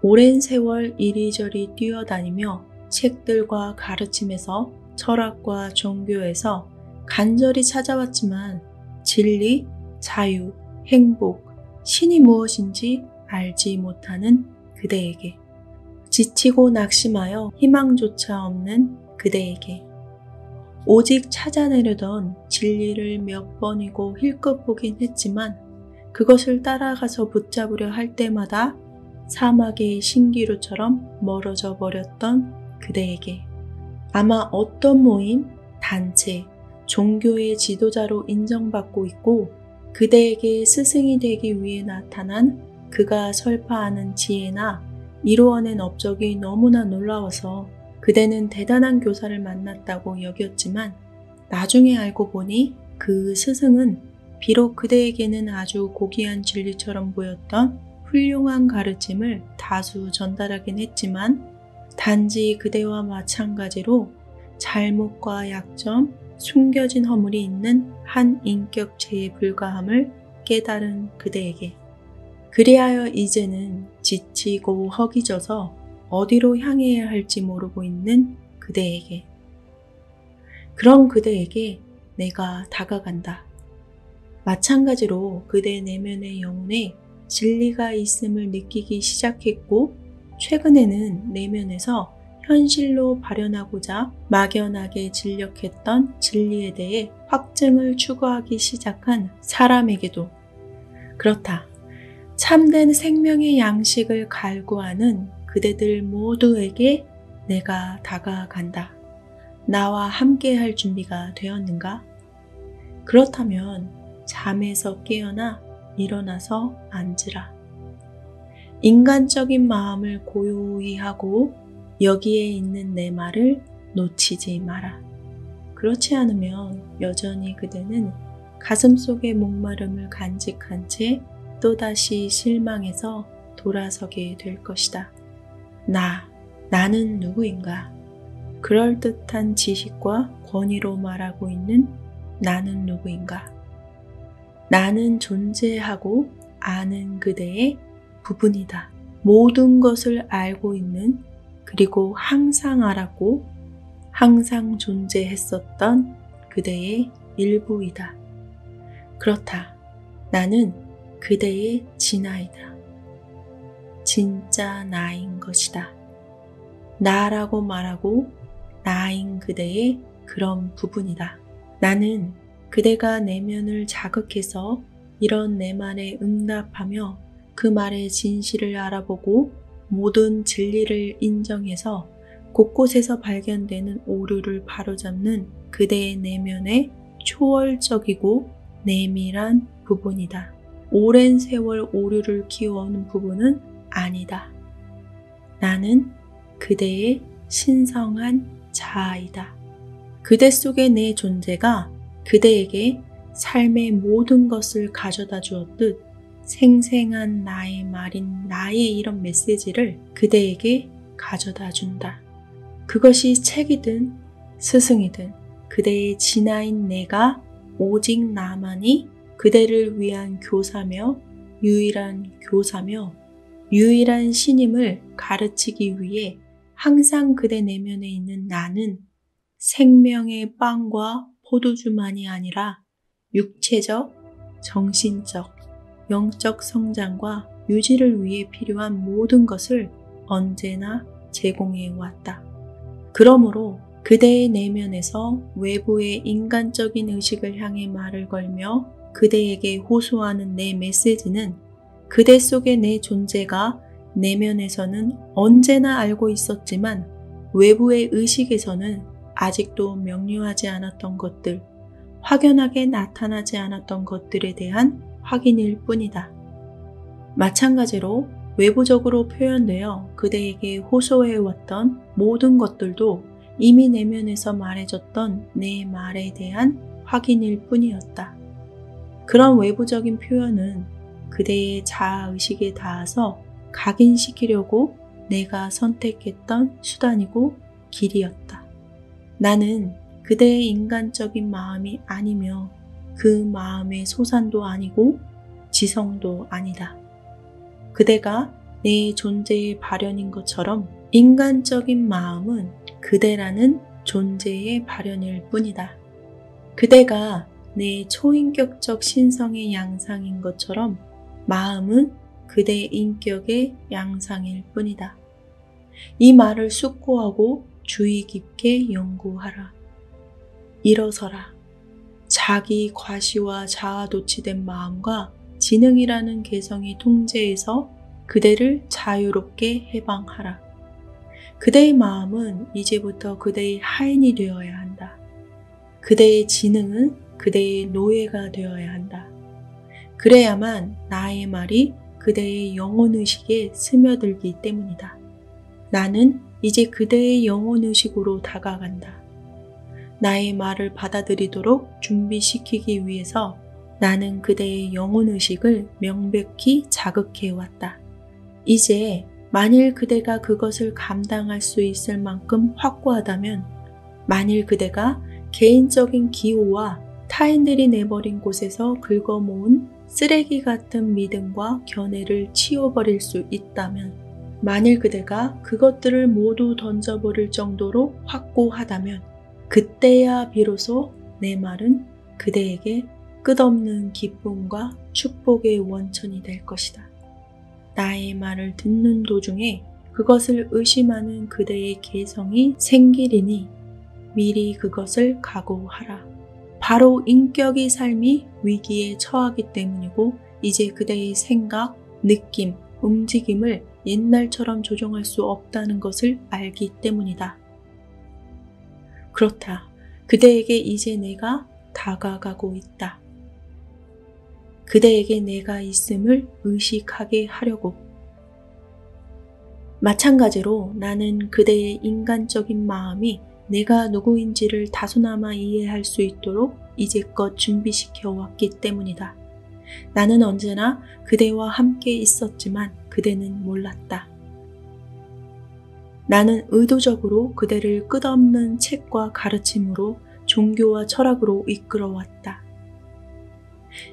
오랜 세월 이리저리 뛰어다니며 책들과 가르침에서 철학과 종교에서 간절히 찾아왔지만 진리, 자유, 행복, 신이 무엇인지 알지 못하는 그대에게, 지치고 낙심하여 희망조차 없는 그대에게, 오직 찾아내려던 진리를 몇 번이고 힐끗 보긴 했지만 그것을 따라가서 붙잡으려 할 때마다 사막의 신기루처럼 멀어져 버렸던 그대에게, 아마 어떤 모임, 단체, 종교의 지도자로 인정받고 있고 그대에게 스승이 되기 위해 나타난 그가 설파하는 지혜나 이루어낸 업적이 너무나 놀라워서 그대는 대단한 교사를 만났다고 여겼지만 나중에 알고 보니 그 스승은 비록 그대에게는 아주 고귀한 진리처럼 보였던 훌륭한 가르침을 다수 전달하긴 했지만 단지 그대와 마찬가지로 잘못과 약점, 숨겨진 허물이 있는 한 인격체에 불과함을 깨달은 그대에게, 그리하여 이제는 지치고 허기져서 어디로 향해야 할지 모르고 있는 그대에게, 그런 그대에게 내가 다가간다. 마찬가지로 그대 내면의 영혼에 진리가 있음을 느끼기 시작했고 최근에는 내면에서 현실로 발현하고자 막연하게 진력했던 진리에 대해 확증을 추구하기 시작한 사람에게도 그렇다. 참된 생명의 양식을 갈구하는 그대들 모두에게 내가 다가간다. 나와 함께 할 준비가 되었는가? 그렇다면 잠에서 깨어나 일어나서 앉으라. 인간적인 마음을 고요히 하고 여기에 있는 내 말을 놓치지 마라. 그렇지 않으면 여전히 그대는 가슴속의 목마름을 간직한 채 또다시 실망해서 돌아서게 될 것이다. 나는 누구인가? 그럴듯한 지식과 권위로 말하고 있는 나는 누구인가? 나는 존재하고 아는 그대의 부분이다. 모든 것을 알고 있는, 그리고 항상 알았고 항상 존재했었던 그대의 일부이다. 그렇다. 나는 그대의 진아이다. 진짜 나인 것이다. 나라고 말하고 나인 그대의 그런 부분이다. 나는 그대가 내면을 자극해서 이런 내 말에 응답하며 그 말의 진실을 알아보고 모든 진리를 인정해서 곳곳에서 발견되는 오류를 바로잡는 그대의 내면의 초월적이고 내밀한 부분이다. 오랜 세월 오류를 키워오는 부분은 아니다. 나는 그대의 신성한 자아이다. 그대 속의 내 존재가 그대에게 삶의 모든 것을 가져다 주었듯 생생한 나의 말인 나의 이런 메시지를 그대에게 가져다 준다. 그것이 책이든 스승이든 그대의 진아인 내가 오직 나만이 그대를 위한 교사며 유일한 교사며 유일한 신임을 가르치기 위해 항상 그대 내면에 있는 나는 생명의 빵과 포도주만이 아니라 육체적, 정신적, 영적 성장과 유지를 위해 필요한 모든 것을 언제나 제공해 왔다. 그러므로 그대의 내면에서 외부의 인간적인 의식을 향해 말을 걸며 그대에게 호소하는 내 메시지는 그대 속의 내 존재가 내면에서는 언제나 알고 있었지만 외부의 의식에서는 아직도 명료하지 않았던 것들, 확연하게 나타나지 않았던 것들에 대한 확인일 뿐이다. 마찬가지로 외부적으로 표현되어 그대에게 호소해왔던 모든 것들도 이미 내면에서 말해줬던 내 말에 대한 확인일 뿐이었다. 그런 외부적인 표현은 그대의 자아의식에 닿아서 각인시키려고 내가 선택했던 수단이고 길이었다. 나는 그대의 인간적인 마음이 아니며 그 마음의 소산도 아니고 지성도 아니다. 그대가 내 존재의 발현인 것처럼 인간적인 마음은 그대라는 존재의 발현일 뿐이다. 그대가 내 초인격적 신성의 양상인 것처럼 마음은 그대의 인격의 양상일 뿐이다. 이 말을 숙고하고 주의 깊게 연구하라. 일어서라. 자기 과시와 자아도취된 마음과 지능이라는 개성의 통제에서 그대를 자유롭게 해방하라. 그대의 마음은 이제부터 그대의 하인이 되어야 한다. 그대의 지능은 그대의 노예가 되어야 한다. 그래야만 나의 말이 그대의 영혼의식에 스며들기 때문이다. 나는 이제 그대의 영혼의식으로 다가간다. 나의 말을 받아들이도록 준비시키기 위해서 나는 그대의 영혼의식을 명백히 자극해왔다. 이제 만일 그대가 그것을 감당할 수 있을 만큼 확고하다면, 만일 그대가 개인적인 기호와 타인들이 내버린 곳에서 긁어모은 쓰레기 같은 믿음과 견해를 치워버릴 수 있다면, 만일 그대가 그것들을 모두 던져버릴 정도로 확고하다면, 그때야 비로소 내 말은 그대에게 끝없는 기쁨과 축복의 원천이 될 것이다. 나의 말을 듣는 도중에 그것을 의심하는 그대의 개성이 생기리니 미리 그것을 각오하라. 바로 인격의 삶이 위기에 처하기 때문이고, 이제 그대의 생각, 느낌, 움직임을 옛날처럼 조종할 수 없다는 것을 알기 때문이다. 그렇다. 그대에게 이제 내가 다가가고 있다. 그대에게 내가 있음을 의식하게 하려고. 마찬가지로 나는 그대의 인간적인 마음이 내가 누구인지를 다소나마 이해할 수 있도록 이제껏 준비시켜 왔기 때문이다. 나는 언제나 그대와 함께 있었지만 그대는 몰랐다. 나는 의도적으로 그대를 끝없는 책과 가르침으로, 종교와 철학으로 이끌어왔다.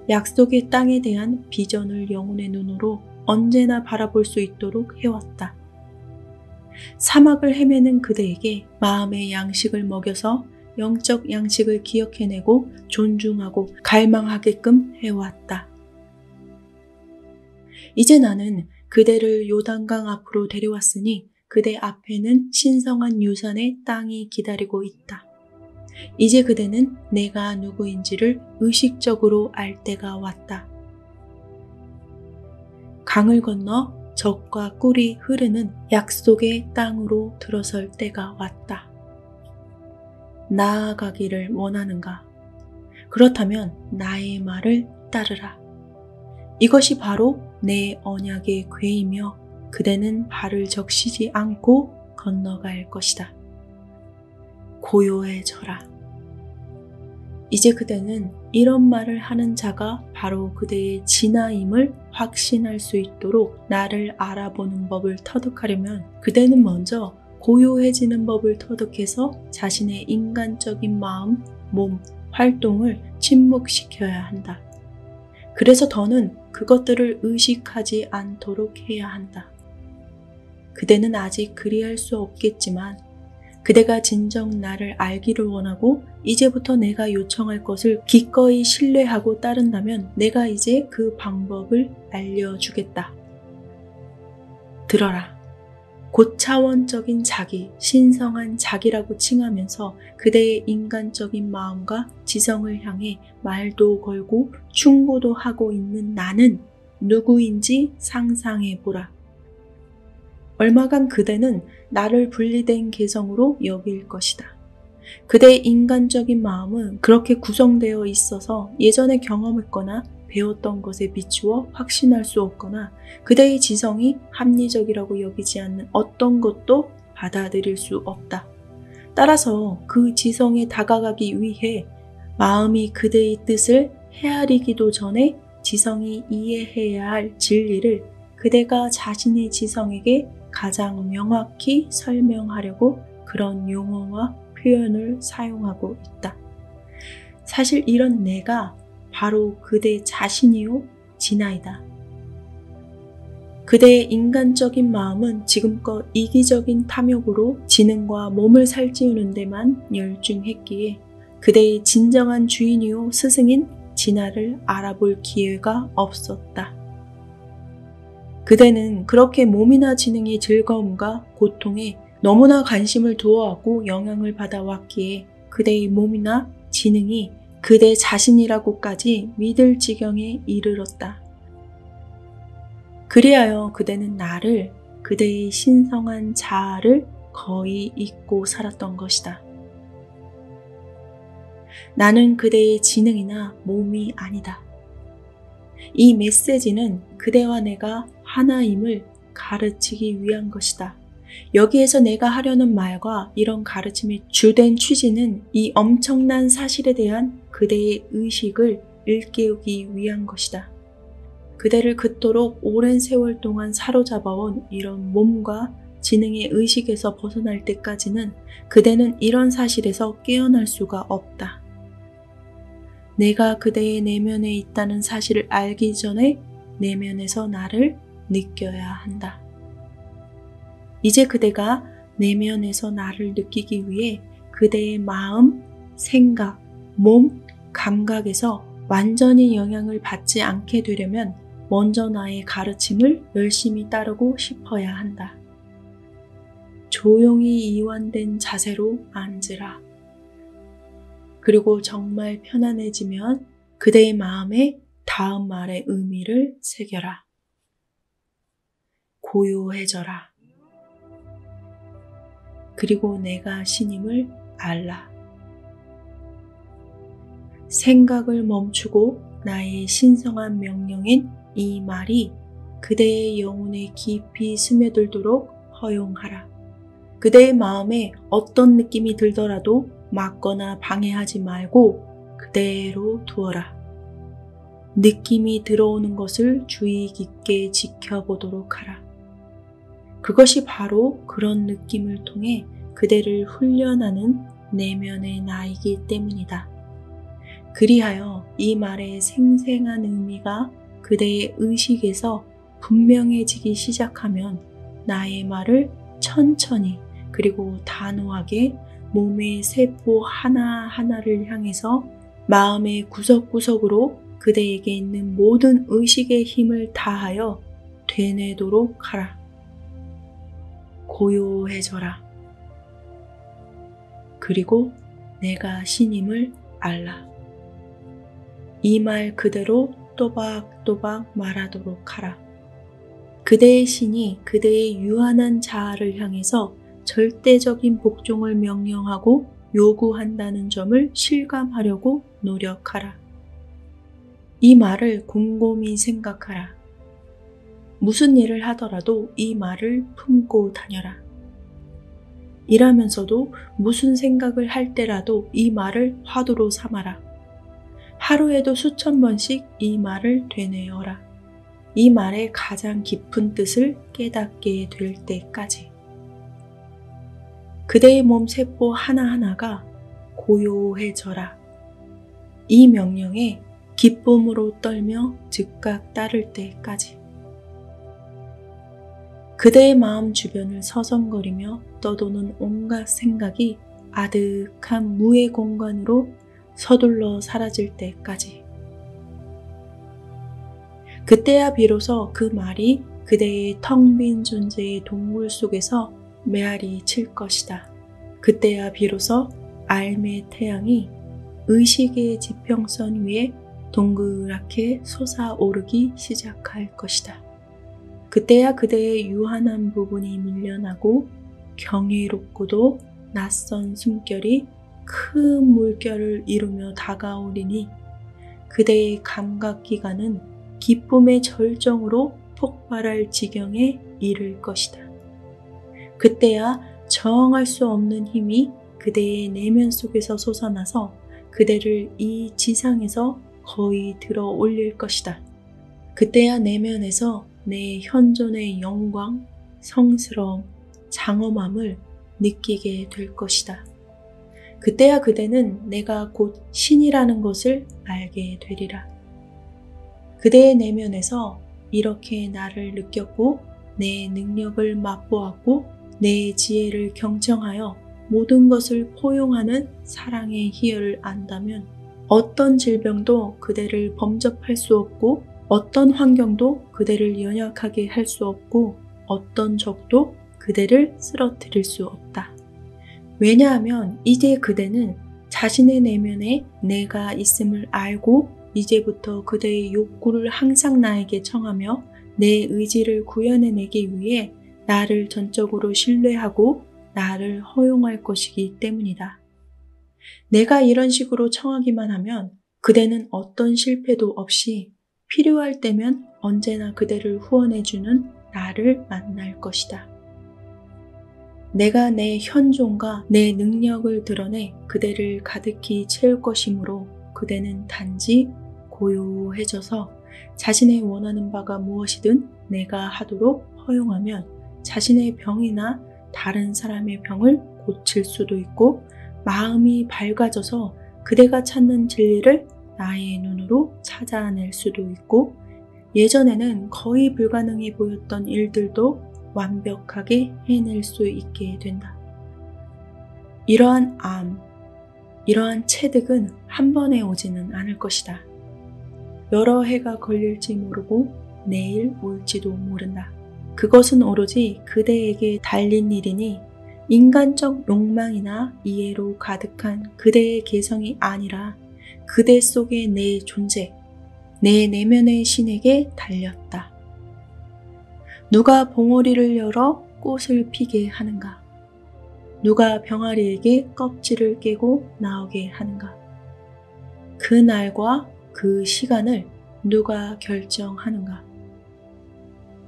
약속의 땅에 대한 비전을 영혼의 눈으로 언제나 바라볼 수 있도록 해왔다. 사막을 헤매는 그대에게 마음의 양식을 먹여서 영적 양식을 기억해내고 존중하고 갈망하게끔 해왔다. 이제 나는 그대를 요단강 앞으로 데려왔으니 그대 앞에는 신성한 유산의 땅이 기다리고 있다. 이제 그대는 내가 누구인지를 의식적으로 알 때가 왔다. 강을 건너 젖과 꿀이 흐르는 약속의 땅으로 들어설 때가 왔다. 나아가기를 원하는가? 그렇다면 나의 말을 따르라. 이것이 바로 내 언약의 궤이며 그대는 발을 적시지 않고 건너갈 것이다. 고요해져라. 이제 그대는 이런 말을 하는 자가 바로 그대의 진아임을 확신할 수 있도록 나를 알아보는 법을 터득하려면 그대는 먼저 고요해지는 법을 터득해서 자신의 인간적인 마음, 몸, 활동을 침묵시켜야 한다. 그래서 더는 그것들을 의식하지 않도록 해야 한다. 그대는 아직 그리할 수 없겠지만 그대가 진정 나를 알기를 원하고 이제부터 내가 요청할 것을 기꺼이 신뢰하고 따른다면 내가 이제 그 방법을 알려주겠다. 들어라. 고차원적인 자기, 신성한 자기라고 칭하면서 그대의 인간적인 마음과 지성을 향해 말도 걸고 충고도 하고 있는 나는 누구인지 상상해보라. 얼마간 그대는 나를 분리된 개성으로 여길 것이다. 그대의 인간적인 마음은 그렇게 구성되어 있어서 예전에 경험했거나 배웠던 것에 비추어 확신할 수 없거나 그대의 지성이 합리적이라고 여기지 않는 어떤 것도 받아들일 수 없다. 따라서 그 지성에 다가가기 위해 마음이 그대의 뜻을 헤아리기도 전에 지성이 이해해야 할 진리를 그대가 자신의 지성에게 가장 명확히 설명하려고 그런 용어와 표현을 사용하고 있다. 사실 이런 내가 바로 그대 자신이요 진아이다. 그대의 인간적인 마음은 지금껏 이기적인 탐욕으로 지능과 몸을 살찌우는 데만 열중했기에 그대의 진정한 주인이요 스승인 진아를 알아볼 기회가 없었다. 그대는 그렇게 몸이나 지능의 즐거움과 고통에 너무나 관심을 두어하고 영향을 받아왔기에 그대의 몸이나 지능이 그대 자신이라고까지 믿을 지경에 이르렀다. 그리하여 그대는 나를, 그대의 신성한 자아를 거의 잊고 살았던 것이다. 나는 그대의 지능이나 몸이 아니다. 이 메시지는 그대와 내가 하나임을 가르치기 위한 것이다. 여기에서 내가 하려는 말과 이런 가르침의 주된 취지는 이 엄청난 사실에 대한 그대의 의식을 일깨우기 위한 것이다. 그대를 그토록 오랜 세월 동안 사로잡아온 이런 몸과 지능의 의식에서 벗어날 때까지는 그대는 이런 사실에서 깨어날 수가 없다. 내가 그대의 내면에 있다는 사실을 알기 전에 내면에서 나를 느껴야 한다. 이제 그대가 내면에서 나를 느끼기 위해 그대의 마음, 생각, 몸, 감각에서 완전히 영향을 받지 않게 되려면 먼저 나의 가르침을 열심히 따르고 싶어야 한다. 조용히 이완된 자세로 앉으라. 그리고 정말 편안해지면 그대의 마음에 다음 말의 의미를 새겨라. 고요해져라. 그리고 내가 신임을 알라. 생각을 멈추고 나의 신성한 명령인 이 말이 그대의 영혼에 깊이 스며들도록 허용하라. 그대의 마음에 어떤 느낌이 들더라도 막거나 방해하지 말고 그대로 두어라. 느낌이 들어오는 것을 주의 깊게 지켜보도록 하라. 그것이 바로 그런 느낌을 통해 그대를 훈련하는 내면의 나이기 때문이다. 그리하여 이 말의 생생한 의미가 그대의 의식에서 분명해지기 시작하면 나의 말을 천천히 그리고 단호하게 몸의 세포 하나하나를 향해서 마음의 구석구석으로 그대에게 있는 모든 의식의 힘을 다하여 되뇌도록 하라. 고요해져라. 그리고 내가 신임을 알라. 이 말 그대로 또박또박 말하도록 하라. 그대의 신이 그대의 유한한 자아를 향해서 절대적인 복종을 명령하고 요구한다는 점을 실감하려고 노력하라. 이 말을 곰곰이 생각하라. 무슨 일을 하더라도 이 말을 품고 다녀라. 일하면서도 무슨 생각을 할 때라도 이 말을 화두로 삼아라. 하루에도 수천 번씩 이 말을 되뇌어라. 이 말의 가장 깊은 뜻을 깨닫게 될 때까지. 그대의 몸 세포 하나하나가 고요해져라. 이 명령에 기쁨으로 떨며 즉각 따를 때까지. 그대의 마음 주변을 서성거리며 떠도는 온갖 생각이 아득한 무의 공간으로 서둘러 사라질 때까지. 그때야 비로소 그 말이 그대의 텅 빈 존재의 동굴 속에서 메아리 칠 것이다. 그때야 비로소 알매 태양이 의식의 지평선 위에 동그랗게 솟아오르기 시작할 것이다. 그때야 그대의 유한한 부분이 밀려나고 경이롭고도 낯선 숨결이 큰 물결을 이루며 다가오리니 그대의 감각기관은 기쁨의 절정으로 폭발할 지경에 이를 것이다. 그때야 저항할 수 없는 힘이 그대의 내면 속에서 솟아나서 그대를 이 지상에서 거의 들어 올릴 것이다. 그때야 내면에서 내 현존의 영광, 성스러움, 장엄함을 느끼게 될 것이다. 그때야 그대는 내가 곧 신이라는 것을 알게 되리라. 그대의 내면에서 이렇게 나를 느꼈고 내 능력을 맛보았고 내 지혜를 경청하여 모든 것을 포용하는 사랑의 희열을 안다면 어떤 질병도 그대를 범접할 수 없고 어떤 환경도 그대를 연약하게 할 수 없고 어떤 적도 그대를 쓰러뜨릴 수 없다. 왜냐하면 이제 그대는 자신의 내면에 내가 있음을 알고 이제부터 그대의 욕구를 항상 나에게 청하며 내 의지를 구현해내기 위해 나를 전적으로 신뢰하고 나를 허용할 것이기 때문이다. 내가 이런 식으로 청하기만 하면 그대는 어떤 실패도 없이 필요할 때면 언제나 그대를 후원해주는 나를 만날 것이다. 내가 내 현존과 내 능력을 드러내 그대를 가득히 채울 것이므로 그대는 단지 고요해져서 자신의 원하는 바가 무엇이든 내가 하도록 허용하면 자신의 병이나 다른 사람의 병을 고칠 수도 있고 마음이 밝아져서 그대가 찾는 진리를 나의 눈으로 찾아낼 수도 있고 예전에는 거의 불가능해 보였던 일들도 완벽하게 해낼 수 있게 된다. 이러한 암, 이러한 체득은 한 번에 오지는 않을 것이다. 여러 해가 걸릴지 모르고 내일 올지도 모른다. 그것은 오로지 그대에게 달린 일이니 인간적 욕망이나 이해로 가득한 그대의 개성이 아니라 그대 속의 내 존재, 내 내면의 신에게 달렸다. 누가 봉오리를 열어 꽃을 피게 하는가? 누가 병아리에게 껍질을 깨고 나오게 하는가? 그 날과 그 시간을 누가 결정하는가?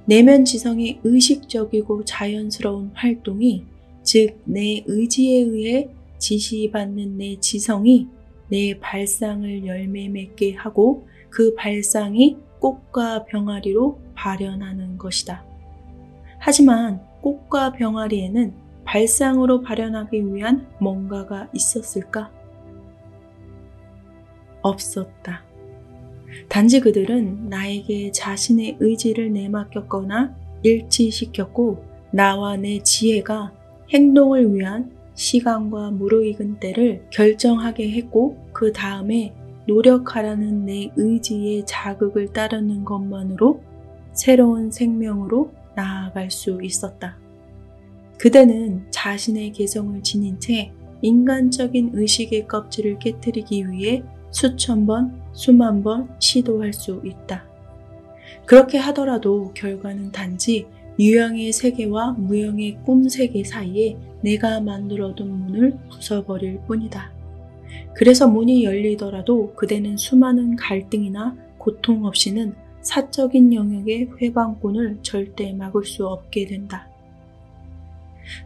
내면 지성의 의식적이고 자연스러운 활동이 즉 내 의지에 의해 지시받는 내 지성이 내 발상을 열매 맺게 하고 그 발상이 꽃과 병아리로 발현하는 것이다. 하지만 꽃과 병아리에는 발상으로 발현하기 위한 뭔가가 있었을까? 없었다. 단지 그들은 나에게 자신의 의지를 내맡겼거나 일치시켰고 나와 내 지혜가 행동을 위한 시간과 무르익은 때를 결정하게 했고 그 다음에 노력하라는 내 의지의 자극을 따르는 것만으로 새로운 생명으로 나아갈 수 있었다. 그대는 자신의 개성을 지닌 채 인간적인 의식의 껍질을 깨뜨리기 위해 수천 번, 수만 번 시도할 수 있다. 그렇게 하더라도 결과는 단지 유형의 세계와 무형의 꿈 세계 사이에 내가 만들어둔 문을 부숴버릴 뿐이다. 그래서 문이 열리더라도 그대는 수많은 갈등이나 고통 없이는 사적인 영역의 회방꾼을 절대 막을 수 없게 된다.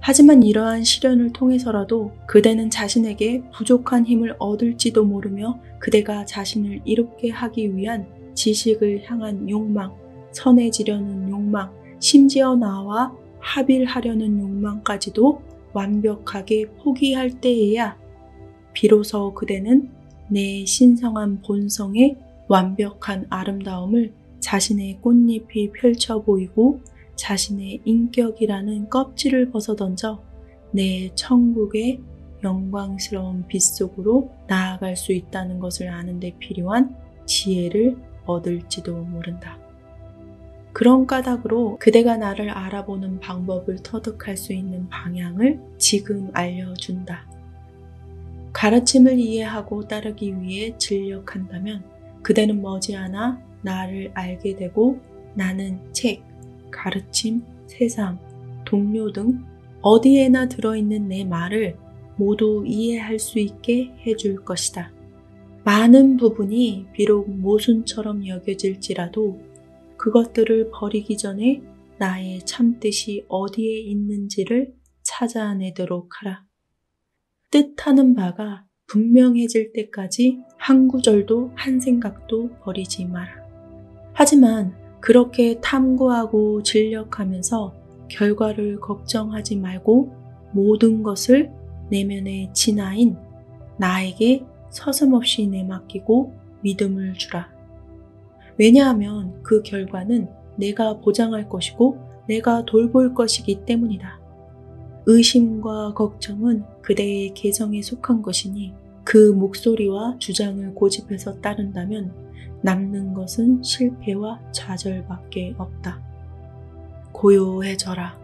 하지만 이러한 시련을 통해서라도 그대는 자신에게 부족한 힘을 얻을지도 모르며 그대가 자신을 이롭게 하기 위한 지식을 향한 욕망, 선해지려는 욕망, 심지어 나와 합일하려는 욕망까지도 완벽하게 포기할 때에야 비로소 그대는 내 신성한 본성의 완벽한 아름다움을 자신의 꽃잎이 펼쳐 보이고 자신의 인격이라는 껍질을 벗어던져 내 천국의 영광스러운 빛 속으로 나아갈 수 있다는 것을 아는 데 필요한 지혜를 얻을지도 모른다. 그런 까닭으로 그대가 나를 알아보는 방법을 터득할 수 있는 방향을 지금 알려준다. 가르침을 이해하고 따르기 위해 진력한다면 그대는 머지않아 나를 알게 되고 나는 책, 가르침, 세상, 동료 등 어디에나 들어있는 내 말을 모두 이해할 수 있게 해줄 것이다. 많은 부분이 비록 모순처럼 여겨질지라도 그것들을 버리기 전에 나의 참뜻이 어디에 있는지를 찾아내도록 하라. 뜻하는 바가 분명해질 때까지 한 구절도 한 생각도 버리지 마라. 하지만 그렇게 탐구하고 진력하면서 결과를 걱정하지 말고 모든 것을 내면의 진화인 나에게 서슴없이 내맡기고 믿음을 주라. 왜냐하면 그 결과는 내가 보장할 것이고 내가 돌볼 것이기 때문이다. 의심과 걱정은 그대의 개성에 속한 것이니 그 목소리와 주장을 고집해서 따른다면 남는 것은 실패와 좌절밖에 없다. 고요해져라.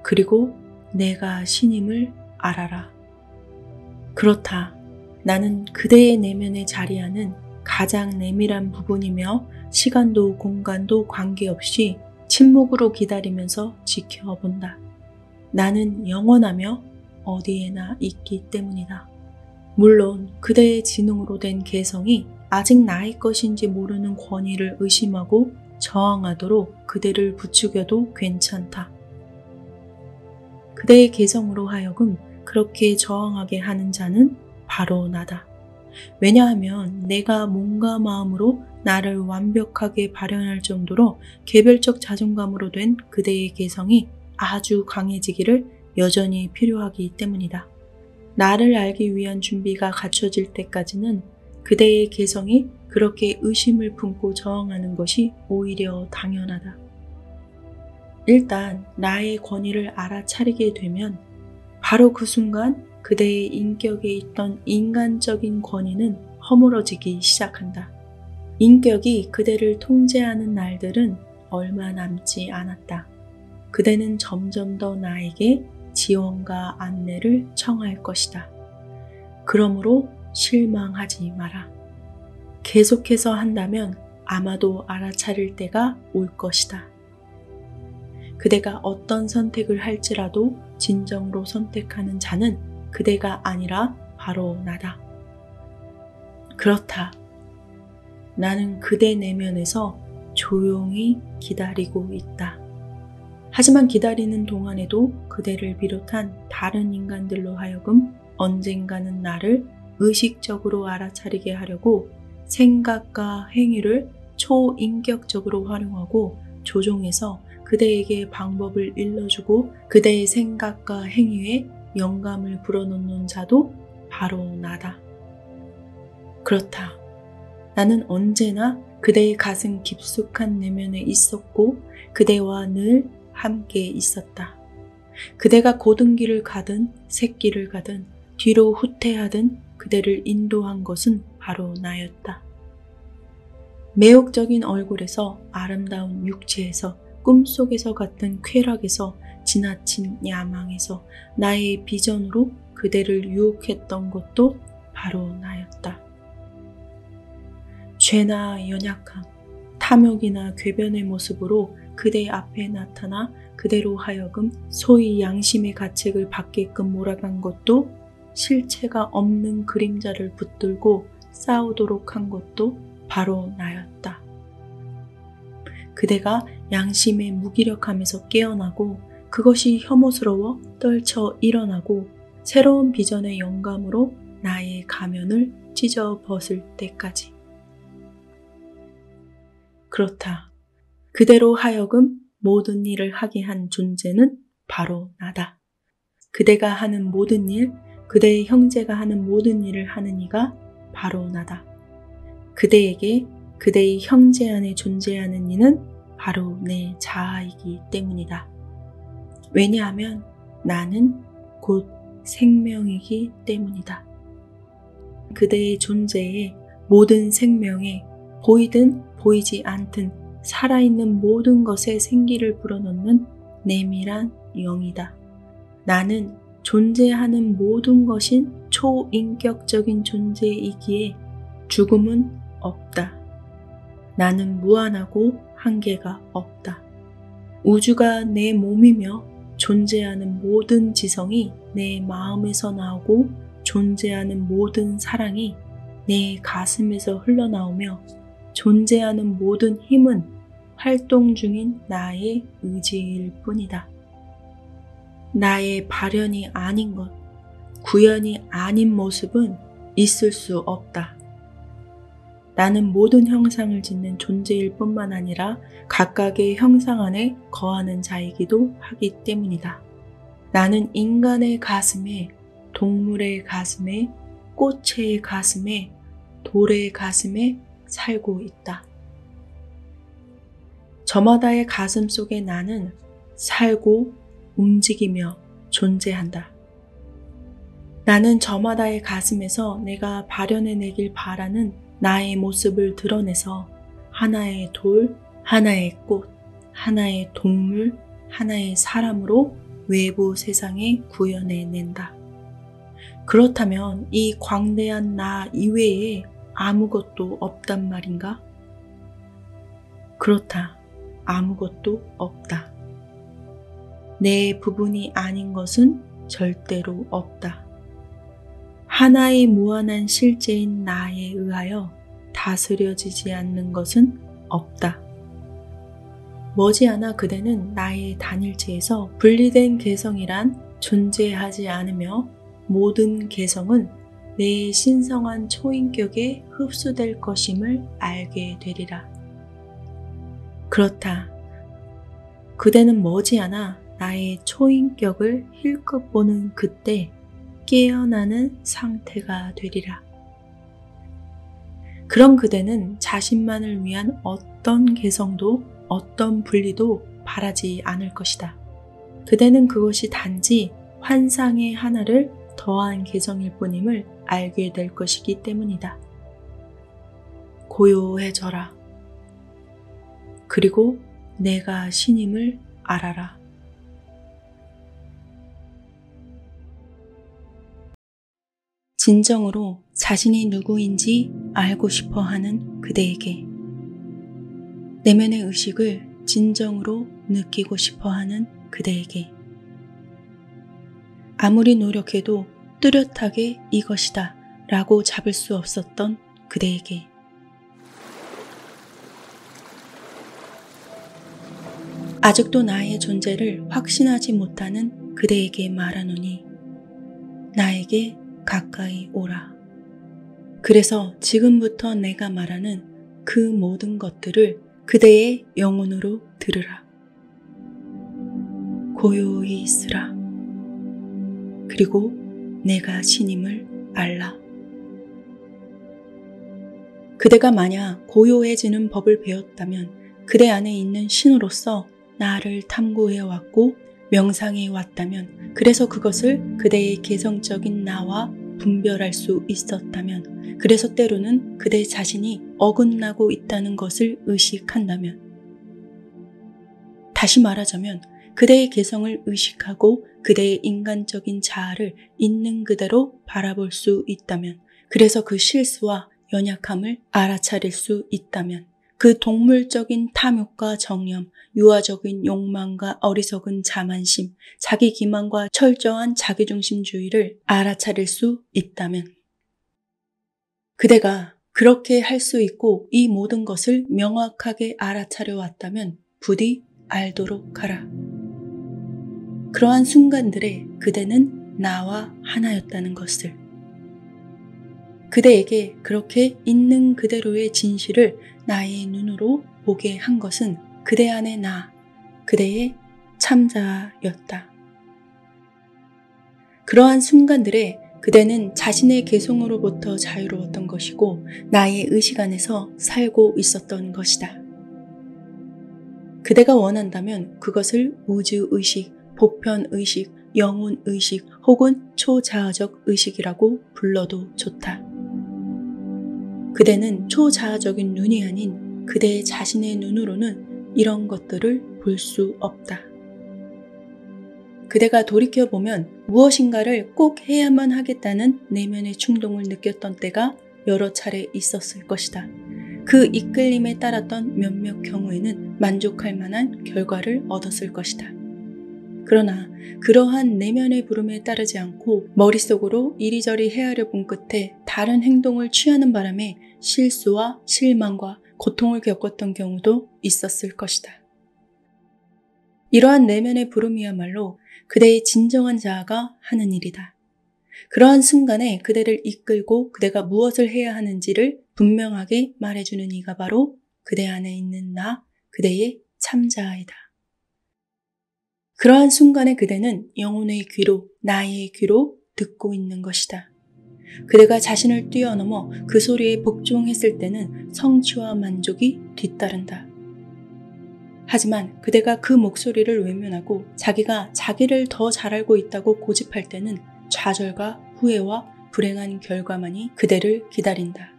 그리고 내가 신임을 알아라. 그렇다. 나는 그대의 내면에 자리하는 가장 내밀한 부분이며 시간도 공간도 관계없이 침묵으로 기다리면서 지켜본다. 나는 영원하며 어디에나 있기 때문이다. 물론 그대의 지능으로 된 개성이 아직 나의 것인지 모르는 권위를 의심하고 저항하도록 그대를 부추겨도 괜찮다. 그대의 개성으로 하여금 그렇게 저항하게 하는 자는 바로 나다. 왜냐하면 내가 몸과 마음으로 나를 완벽하게 발현할 정도로 개별적 자존감으로 된 그대의 개성이 아주 강해지기를 여전히 필요하기 때문이다. 나를 알기 위한 준비가 갖춰질 때까지는 그대의 개성이 그렇게 의심을 품고 저항하는 것이 오히려 당연하다. 일단 나의 권위를 알아차리게 되면 바로 그 순간 그대의 인격에 있던 인간적인 권위는 허물어지기 시작한다. 인격이 그대를 통제하는 날들은 얼마 남지 않았다. 그대는 점점 더 나에게 지원과 안내를 청할 것이다. 그러므로 실망하지 마라. 계속해서 한다면 아마도 알아차릴 때가 올 것이다. 그대가 어떤 선택을 할지라도 진정으로 선택하는 자는 그대가 아니라 바로 나다. 그렇다. 나는 그대 내면에서 조용히 기다리고 있다. 하지만 기다리는 동안에도 그대를 비롯한 다른 인간들로 하여금 언젠가는 나를 의식적으로 알아차리게 하려고 생각과 행위를 초인격적으로 활용하고 조종해서 그대에게 방법을 일러주고 그대의 생각과 행위에 영감을 불어넣는 자도 바로 나다. 그렇다. 나는 언제나 그대의 가슴 깊숙한 내면에 있었고 그대와 늘 함께 있었다. 그대가 고든 길을 가든 샛길을 가든 뒤로 후퇴하든 그대를 인도한 것은 바로 나였다. 매혹적인 얼굴에서 아름다운 육체에서 꿈속에서 같은 쾌락에서 지나친 야망에서 나의 비전으로 그대를 유혹했던 것도 바로 나였다. 죄나 연약함, 탐욕이나 궤변의 모습으로 그대 앞에 나타나 그대로 하여금 소위 양심의 가책을 받게끔 몰아간 것도 실체가 없는 그림자를 붙들고 싸우도록 한 것도 바로 나였다. 그대가 양심의 무기력함에서 깨어나고 그것이 혐오스러워 떨쳐 일어나고 새로운 비전의 영감으로 나의 가면을 찢어 벗을 때까지. 그렇다. 그대로 하여금 모든 일을 하게 한 존재는 바로 나다. 그대가 하는 모든 일, 그대의 형제가 하는 모든 일을 하는 이가 바로 나다. 그대에게 그대의 형제 안에 존재하는 이는 바로 내 자아이기 때문이다. 왜냐하면 나는 곧 생명이기 때문이다. 그대의 존재에 모든 생명에 보이든 보이지 않든 살아있는 모든 것에 생기를 불어넣는 내밀한 영이다. 나는 존재하는 모든 것인 초인격적인 존재이기에 죽음은 없다. 나는 무한하고 한계가 없다. 우주가 내 몸이며 존재하는 모든 지성이 내 마음에서 나오고 존재하는 모든 사랑이 내 가슴에서 흘러나오며 존재하는 모든 힘은 활동 중인 나의 의지일 뿐이다. 나의 발현이 아닌 것, 구현이 아닌 모습은 있을 수 없다. 나는 모든 형상을 짓는 존재일 뿐만 아니라 각각의 형상 안에 거하는 자이기도 하기 때문이다. 나는 인간의 가슴에, 동물의 가슴에, 꽃의 가슴에, 돌의 가슴에 살고 있다. 저마다의 가슴 속에 나는 살고 움직이며 존재한다. 나는 저마다의 가슴에서 내가 발현해내길 바라는 나의 모습을 드러내서 하나의 돌, 하나의 꽃, 하나의 동물, 하나의 사람으로 외부 세상에 구현해낸다. 그렇다면 이 광대한 나 이외에 아무것도 없단 말인가? 그렇다. 아무것도 없다. 내 부분이 아닌 것은 절대로 없다. 하나의 무한한 실제인 나에 의하여 다스려지지 않는 것은 없다. 머지않아 그대는 나의 단일체에서 분리된 개성이란 존재하지 않으며 모든 개성은 내 신성한 초인격에 흡수될 것임을 알게 되리라. 그렇다. 그대는 머지않아 나의 초인격을 힐끗 보는 그때 깨어나는 상태가 되리라. 그럼 그대는 자신만을 위한 어떤 개성도 어떤 분리도 바라지 않을 것이다. 그대는 그것이 단지 환상의 하나를 더한 개성일 뿐임을 알게 될 것이기 때문이다. 고요해져라. 그리고 내가 신임을 알아라. 진정으로 자신이 누구인지 알고 싶어 하는 그대에게, 내면의 의식을 진정으로 느끼고 싶어 하는 그대에게, 아무리 노력해도 뚜렷하게 이것이다 라고 잡을 수 없었던 그대에게, 아직도 나의 존재를 확신하지 못하는 그대에게 말하노니 나에게 가까이 오라. 그래서 지금부터 내가 말하는 그 모든 것들을 그대의 영혼으로 들으라. 고요히 있으라. 그리고 내가 신임을 알라. 그대가 만약 고요해지는 법을 배웠다면 그대 안에 있는 신으로서 나를 탐구해왔고 명상해왔다면, 그래서 그것을 그대의 개성적인 나와 분별할 수 있었다면, 그래서 때로는 그대 자신이 어긋나고 있다는 것을 의식한다면, 다시 말하자면 그대의 개성을 의식하고 그대의 인간적인 자아를 있는 그대로 바라볼 수 있다면, 그래서 그 실수와 연약함을 알아차릴 수 있다면, 그 동물적인 탐욕과 정념, 유아적인 욕망과 어리석은 자만심, 자기 기만과 철저한 자기중심주의를 알아차릴 수 있다면, 그대가 그렇게 할 수 있고 이 모든 것을 명확하게 알아차려 왔다면 부디 알도록 하라. 그러한 순간들에 그대는 나와 하나였다는 것을, 그대에게 그렇게 있는 그대로의 진실을 나의 눈으로 보게 한 것은 그대 안의 나, 그대의 참자였다. 그러한 순간들에 그대는 자신의 개성으로부터 자유로웠던 것이고 나의 의식 안에서 살고 있었던 것이다. 그대가 원한다면 그것을 우주의식, 보편의식, 영혼의식 혹은 초자아적 의식이라고 불러도 좋다. 그대는 초자아적인 눈이 아닌 그대의 자신의 눈으로는 이런 것들을 볼 수 없다. 그대가 돌이켜보면 무엇인가를 꼭 해야만 하겠다는 내면의 충동을 느꼈던 때가 여러 차례 있었을 것이다. 그 이끌림에 따랐던 몇몇 경우에는 만족할 만한 결과를 얻었을 것이다. 그러나 그러한 내면의 부름에 따르지 않고 머릿속으로 이리저리 헤아려 본 끝에 다른 행동을 취하는 바람에 실수와 실망과 고통을 겪었던 경우도 있었을 것이다. 이러한 내면의 부름이야말로 그대의 진정한 자아가 하는 일이다. 그러한 순간에 그대를 이끌고 그대가 무엇을 해야 하는지를 분명하게 말해주는 이가 바로 그대 안에 있는 나, 그대의 참자아이다. 그러한 순간에 그대는 영혼의 귀로, 나의 귀로 듣고 있는 것이다. 그대가 자신을 뛰어넘어 그 소리에 복종했을 때는 성취와 만족이 뒤따른다. 하지만 그대가 그 목소리를 외면하고 자기가 자기를 더 잘 알고 있다고 고집할 때는 좌절과 후회와 불행한 결과만이 그대를 기다린다.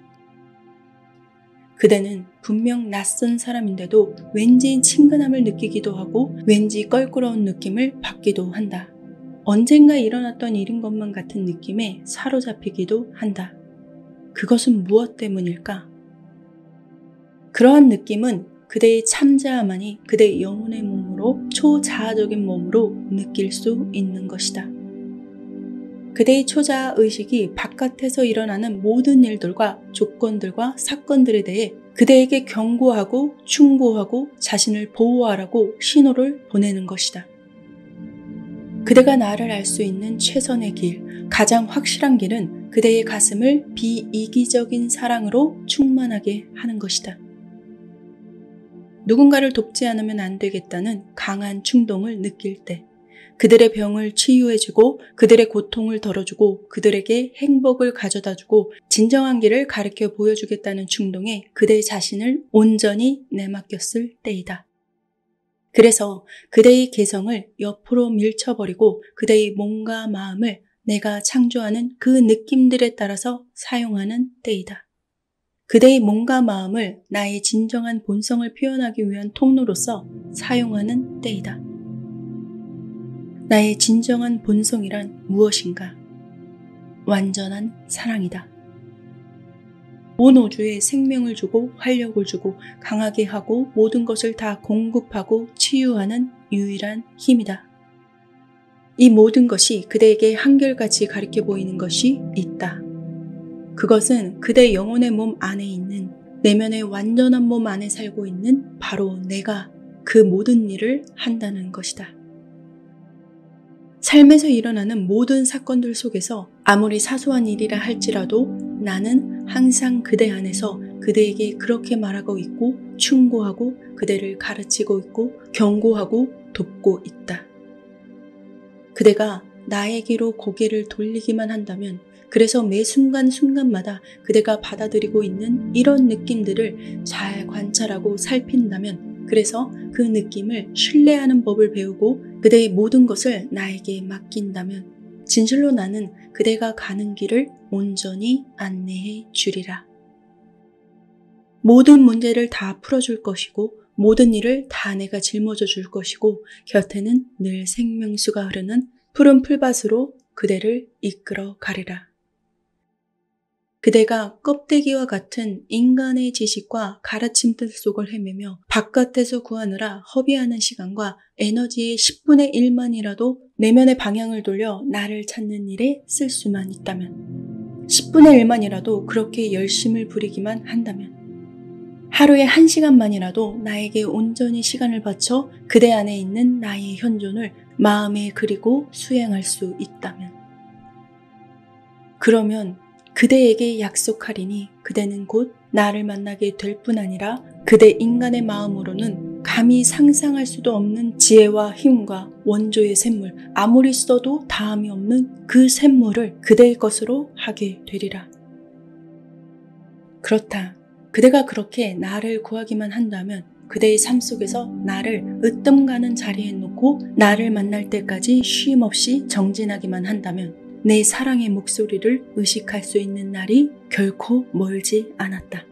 그대는 분명 낯선 사람인데도 왠지 친근함을 느끼기도 하고 왠지 껄끄러운 느낌을 받기도 한다. 언젠가 일어났던 일인 것만 같은 느낌에 사로잡히기도 한다. 그것은 무엇 때문일까? 그러한 느낌은 그대의 참자아만이 그대의 영혼의 몸으로 초자아적인 몸으로 느낄 수 있는 것이다. 그대의 초자아 의식이 바깥에서 일어나는 모든 일들과 조건들과 사건들에 대해 그대에게 경고하고 충고하고 자신을 보호하라고 신호를 보내는 것이다. 그대가 나를 알 수 있는 최선의 길, 가장 확실한 길은 그대의 가슴을 비이기적인 사랑으로 충만하게 하는 것이다. 누군가를 돕지 않으면 안 되겠다는 강한 충동을 느낄 때, 그들의 병을 치유해주고 그들의 고통을 덜어주고 그들에게 행복을 가져다주고 진정한 길을 가르쳐 보여주겠다는 충동에 그대 자신을 온전히 내맡겼을 때이다. 그래서 그대의 개성을 옆으로 밀쳐버리고 그대의 몸과 마음을 내가 창조하는 그 느낌들에 따라서 사용하는 때이다. 그대의 몸과 마음을 나의 진정한 본성을 표현하기 위한 통로로서 사용하는 때이다. 나의 진정한 본성이란 무엇인가? 완전한 사랑이다. 온 우주에 생명을 주고 활력을 주고 강하게 하고 모든 것을 다 공급하고 치유하는 유일한 힘이다. 이 모든 것이 그대에게 한결같이 가리켜 보이는 것이 있다. 그것은 그대 영혼의 몸 안에 있는 내면의 완전한 몸 안에 살고 있는 바로 내가 그 모든 일을 한다는 것이다. 삶에서 일어나는 모든 사건들 속에서 아무리 사소한 일이라 할지라도 나는 항상 그대 안에서 그대에게 그렇게 말하고 있고 충고하고 그대를 가르치고 있고 경고하고 돕고 있다. 그대가 나에게로 고개를 돌리기만 한다면, 그래서 매 순간순간마다 그대가 받아들이고 있는 이런 느낌들을 잘 관찰하고 살핀다면, 그래서 그 느낌을 신뢰하는 법을 배우고 그대의 모든 것을 나에게 맡긴다면 진실로 나는 그대가 가는 길을 온전히 안내해 주리라. 모든 문제를 다 풀어줄 것이고 모든 일을 다 내가 짊어져 줄 것이고 곁에는 늘 생명수가 흐르는 푸른 풀밭으로 그대를 이끌어 가리라. 그대가 껍데기와 같은 인간의 지식과 가르침들 속을 헤매며 바깥에서 구하느라 허비하는 시간과 에너지의 10분의 1만이라도 내면의 방향을 돌려 나를 찾는 일에 쓸 수만 있다면, 10분의 1만이라도 그렇게 열심을 부리기만 한다면, 하루에 1시간만이라도 나에게 온전히 시간을 바쳐 그대 안에 있는 나의 현존을 마음에 그리고 수행할 수 있다면, 그러면 그대에게 약속하리니 그대는 곧 나를 만나게 될 뿐 아니라 그대 인간의 마음으로는 감히 상상할 수도 없는 지혜와 힘과 원조의 샘물, 아무리 써도 다함이 없는 그 샘물을 그대의 것으로 하게 되리라. 그렇다. 그대가 그렇게 나를 구하기만 한다면 그대의 삶 속에서 나를 으뜸 가는 자리에 놓고 나를 만날 때까지 쉼 없이 정진하기만 한다면 내 사랑의 목소리를 의식할 수 있는 날이 결코 멀지 않았다.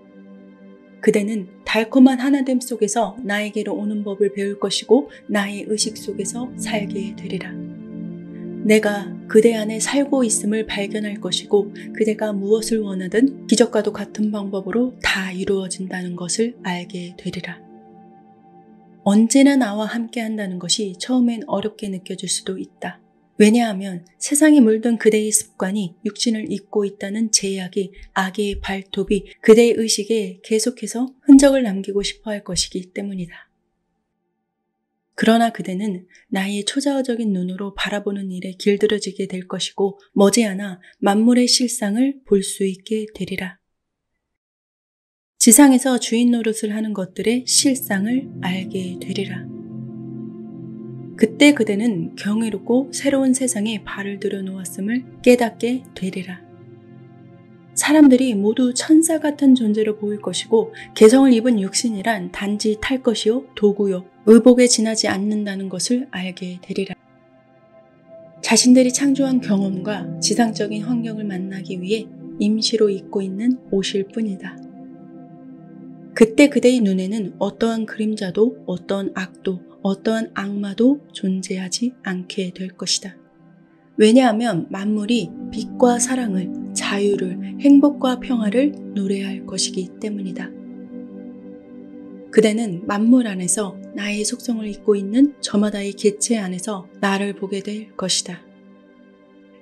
그대는 달콤한 하나됨 속에서 나에게로 오는 법을 배울 것이고 나의 의식 속에서 살게 되리라. 내가 그대 안에 살고 있음을 발견할 것이고 그대가 무엇을 원하든 기적과도 같은 방법으로 다 이루어진다는 것을 알게 되리라. 언제나 나와 함께 한다는 것이 처음엔 어렵게 느껴질 수도 있다. 왜냐하면 세상에 물든 그대의 습관이 육신을 잇고 있다는 제약이, 악의 발톱이 그대의 의식에 계속해서 흔적을 남기고 싶어 할 것이기 때문이다. 그러나 그대는 나의 초자아적인 눈으로 바라보는 일에 길들여지게 될 것이고 머지않아 만물의 실상을 볼 수 있게 되리라. 지상에서 주인 노릇을 하는 것들의 실상을 알게 되리라. 그때 그대는 경이롭고 새로운 세상에 발을 들여놓았음을 깨닫게 되리라. 사람들이 모두 천사 같은 존재로 보일 것이고 개성을 입은 육신이란 단지 탈 것이요 도구요 의복에 지나지 않는다는 것을 알게 되리라. 자신들이 창조한 경험과 지상적인 환경을 만나기 위해 임시로 입고 있는 옷일 뿐이다. 그때 그대의 눈에는 어떠한 그림자도 어떠한 악도 어떠한 악마도 존재하지 않게 될 것이다. 왜냐하면 만물이 빛과 사랑을, 자유를, 행복과 평화를 노래할 것이기 때문이다. 그대는 만물 안에서 나의 속성을 잇고 있는 저마다의 개체 안에서 나를 보게 될 것이다.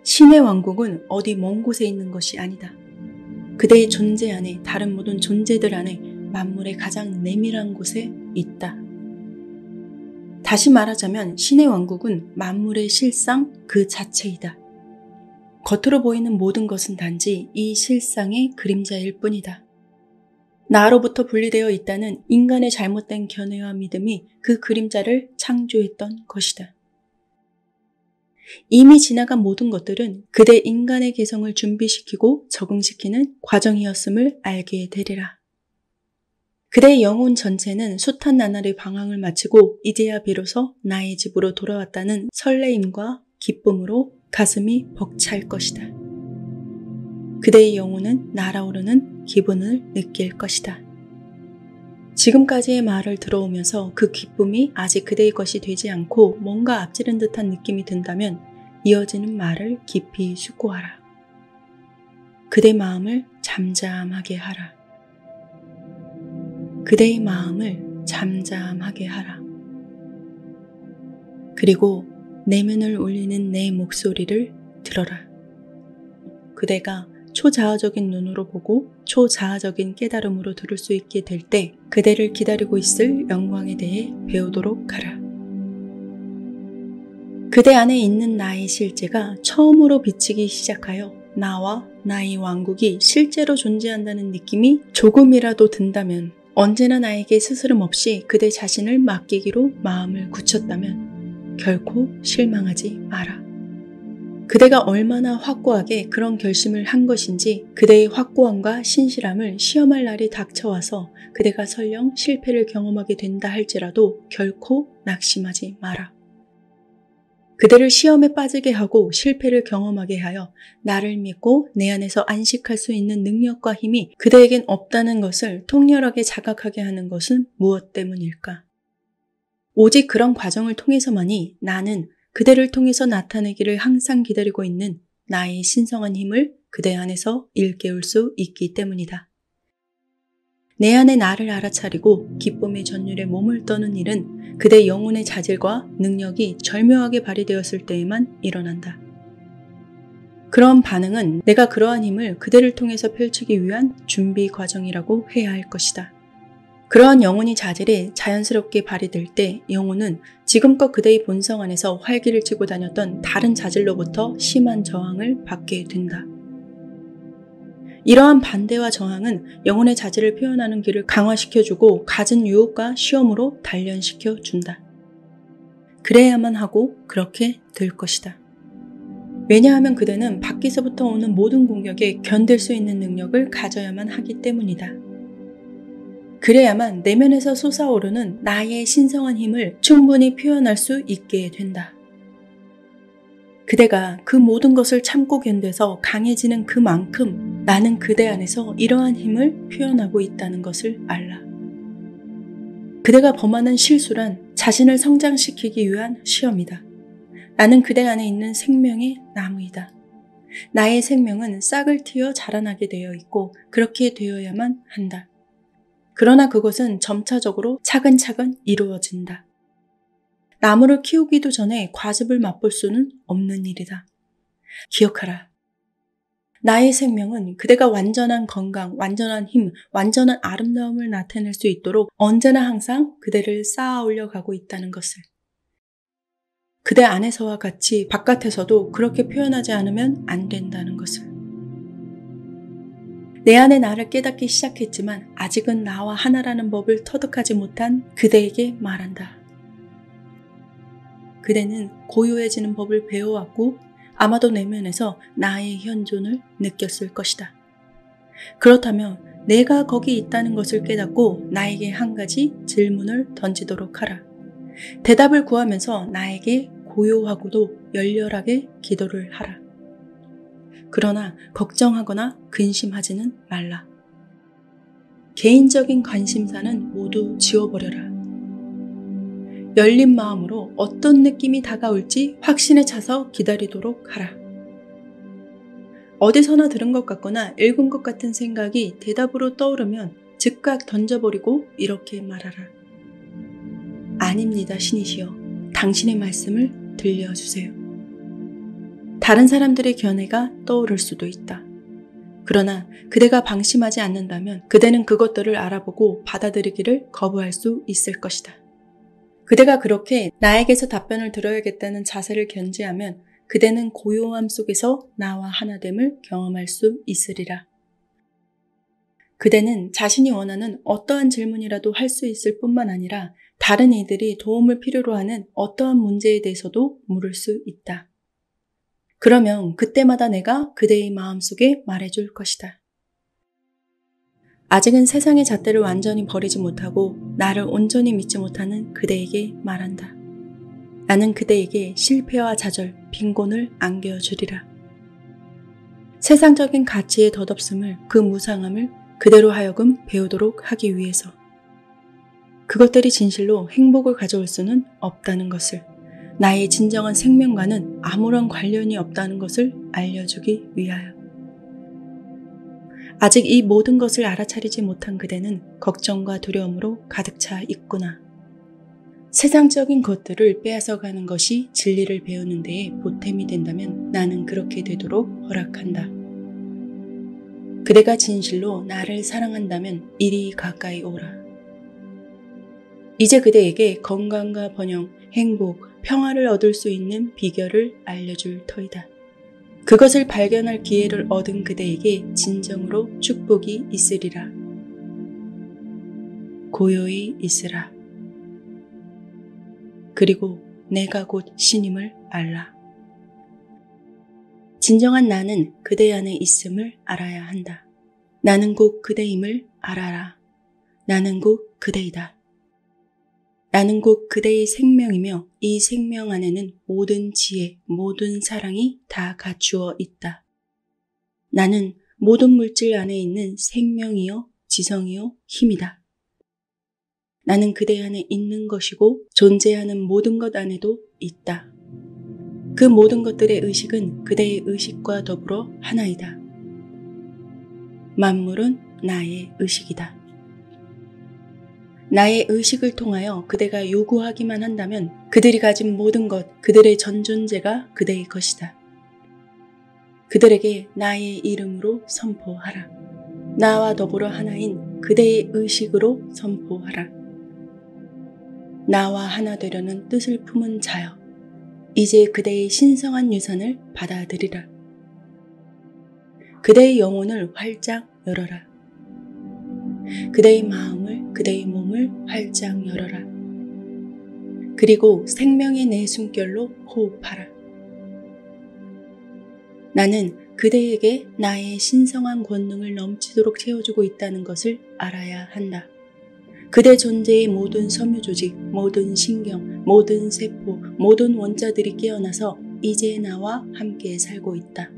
신의 왕국은 어디 먼 곳에 있는 것이 아니다. 그대의 존재 안에 다른 모든 존재들 안에 만물의 가장 내밀한 곳에 있다. 다시 말하자면 신의 왕국은 만물의 실상 그 자체이다. 겉으로 보이는 모든 것은 단지 이 실상의 그림자일 뿐이다. 나로부터 분리되어 있다는 인간의 잘못된 견해와 믿음이 그 그림자를 창조했던 것이다. 이미 지나간 모든 것들은 그대 인간의 개성을 준비시키고 적응시키는 과정이었음을 알게 되리라. 그대의 영혼 전체는 숱한 나날의 방황을 마치고 이제야 비로소 나의 집으로 돌아왔다는 설레임과 기쁨으로 가슴이 벅찰 것이다. 그대의 영혼은 날아오르는 기분을 느낄 것이다. 지금까지의 말을 들어오면서 그 기쁨이 아직 그대의 것이 되지 않고 뭔가 앞지른 듯한 느낌이 든다면 이어지는 말을 깊이 숙고하라. 그대 마음을 잠잠하게 하라. 그대의 마음을 잠잠하게 하라. 그리고 내면을 울리는 내 목소리를 들어라. 그대가 초자아적인 눈으로 보고 초자아적인 깨달음으로 들을 수 있게 될 때 그대를 기다리고 있을 영광에 대해 배우도록 하라. 그대 안에 있는 나의 실제가 처음으로 비치기 시작하여 나와 나의 왕국이 실제로 존재한다는 느낌이 조금이라도 든다면 언제나 나에게 스스럼 없이 그대 자신을 맡기기로 마음을 굳혔다면 결코 실망하지 마라. 그대가 얼마나 확고하게 그런 결심을 한 것인지 그대의 확고함과 신실함을 시험할 날이 닥쳐와서 그대가 설령 실패를 경험하게 된다 할지라도 결코 낙심하지 마라. 그대를 시험에 빠지게 하고 실패를 경험하게 하여 나를 믿고 내 안에서 안식할 수 있는 능력과 힘이 그대에겐 없다는 것을 통렬하게 자각하게 하는 것은 무엇 때문일까? 오직 그런 과정을 통해서만이 나는 그대를 통해서 나타내기를 항상 기다리고 있는 나의 신성한 힘을 그대 안에서 일깨울 수 있기 때문이다. 내 안에 나를 알아차리고 기쁨의 전율에 몸을 떠는 일은 그대 영혼의 자질과 능력이 절묘하게 발휘되었을 때에만 일어난다. 그런 반응은 내가 그러한 힘을 그대를 통해서 펼치기 위한 준비 과정이라고 해야 할 것이다. 그러한 영혼의 자질이 자연스럽게 발휘될 때 영혼은 지금껏 그대의 본성 안에서 활기를 찌고 다녔던 다른 자질로부터 심한 저항을 받게 된다. 이러한 반대와 저항은 영혼의 자질을 표현하는 길을 강화시켜주고 갖은 유혹과 시험으로 단련시켜준다. 그래야만 하고 그렇게 될 것이다. 왜냐하면 그대는 밖에서부터 오는 모든 공격에 견딜 수 있는 능력을 가져야만 하기 때문이다. 그래야만 내면에서 솟아오르는 나의 신성한 힘을 충분히 표현할 수 있게 된다. 그대가 그 모든 것을 참고 견뎌서 강해지는 그만큼 나는 그대 안에서 이러한 힘을 표현하고 있다는 것을 알라. 그대가 범하는 실수란 자신을 성장시키기 위한 시험이다. 나는 그대 안에 있는 생명의 나무이다. 나의 생명은 싹을 틔어 자라나게 되어 있고 그렇게 되어야만 한다. 그러나 그것은 점차적으로 차근차근 이루어진다. 나무를 키우기도 전에 과즙을 맛볼 수는 없는 일이다. 기억하라. 나의 생명은 그대가 완전한 건강, 완전한 힘, 완전한 아름다움을 나타낼 수 있도록 언제나 항상 그대를 쌓아 올려가고 있다는 것을. 그대 안에서와 같이 바깥에서도 그렇게 표현하지 않으면 안 된다는 것을. 내 안에 나를 깨닫기 시작했지만 아직은 나와 하나라는 법을 터득하지 못한 그대에게 말한다. 그대는 고요해지는 법을 배워왔고 아마도 내면에서 나의 현존을 느꼈을 것이다. 그렇다면 내가 거기 있다는 것을 깨닫고 나에게 한 가지 질문을 던지도록 하라. 대답을 구하면서 나에게 고요하고도 열렬하게 기도를 하라. 그러나 걱정하거나 근심하지는 말라. 개인적인 관심사는 모두 지워버려라. 열린 마음으로 어떤 느낌이 다가올지 확신에 차서 기다리도록 하라. 어디서나 들은 것 같거나 읽은 것 같은 생각이 대답으로 떠오르면 즉각 던져버리고 이렇게 말하라. 아닙니다, 신이시여. 당신의 말씀을 들려주세요. 다른 사람들의 견해가 떠오를 수도 있다. 그러나 그대가 방심하지 않는다면 그대는 그것들을 알아보고 받아들이기를 거부할 수 있을 것이다. 그대가 그렇게 나에게서 답변을 들어야겠다는 자세를 견지하면 그대는 고요함 속에서 나와 하나됨을 경험할 수 있으리라. 그대는 자신이 원하는 어떠한 질문이라도 할 수 있을 뿐만 아니라 다른 이들이 도움을 필요로 하는 어떠한 문제에 대해서도 물을 수 있다. 그러면 그때마다 내가 그대의 마음속에 말해줄 것이다. 아직은 세상의 잣대를 완전히 버리지 못하고 나를 온전히 믿지 못하는 그대에게 말한다. 나는 그대에게 실패와 좌절, 빈곤을 안겨주리라. 세상적인 가치의 덧없음을, 그 무상함을 그대로 하여금 배우도록 하기 위해서 그것들이 진실로 행복을 가져올 수는 없다는 것을, 나의 진정한 생명과는 아무런 관련이 없다는 것을 알려주기 위하여. 아직 이 모든 것을 알아차리지 못한 그대는 걱정과 두려움으로 가득 차 있구나. 세상적인 것들을 빼앗아가는 것이 진리를 배우는 데에 보탬이 된다면 나는 그렇게 되도록 허락한다. 그대가 진실로 나를 사랑한다면 이리 가까이 오라. 이제 그대에게 건강과 번영, 행복, 평화를 얻을 수 있는 비결을 알려줄 터이다. 그것을 발견할 기회를 얻은 그대에게 진정으로 축복이 있으리라. 고요히 있으라. 그리고 내가 곧 신임을 알라. 진정한 나는 그대 안에 있음을 알아야 한다. 나는 곧 그대임을 알아라. 나는 곧 그대이다. 나는 곧 그대의 생명이며 이 생명 안에는 모든 지혜, 모든 사랑이 다 갖추어 있다. 나는 모든 물질 안에 있는 생명이요, 지성이요, 힘이다. 나는 그대 안에 있는 것이고 존재하는 모든 것 안에도 있다. 그 모든 것들의 의식은 그대의 의식과 더불어 하나이다. 만물은 나의 의식이다. 나의 의식을 통하여 그대가 요구하기만 한다면 그들이 가진 모든 것, 그들의 전 존재가 그대의 것이다. 그들에게 나의 이름으로 선포하라. 나와 더불어 하나인 그대의 의식으로 선포하라. 나와 하나 되려는 뜻을 품은 자여, 이제 그대의 신성한 유산을 받아들이라. 그대의 영혼을 활짝 열어라. 그대의 마음을, 그대의 몸을 활짝 열어라. 그리고 생명의 내 숨결로 호흡하라. 나는 그대에게 나의 신성한 권능을 넘치도록 채워주고 있다는 것을 알아야 한다. 그대 존재의 모든 섬유조직, 모든 신경, 모든 세포, 모든 원자들이 깨어나서 이제 나와 함께 살고 있다.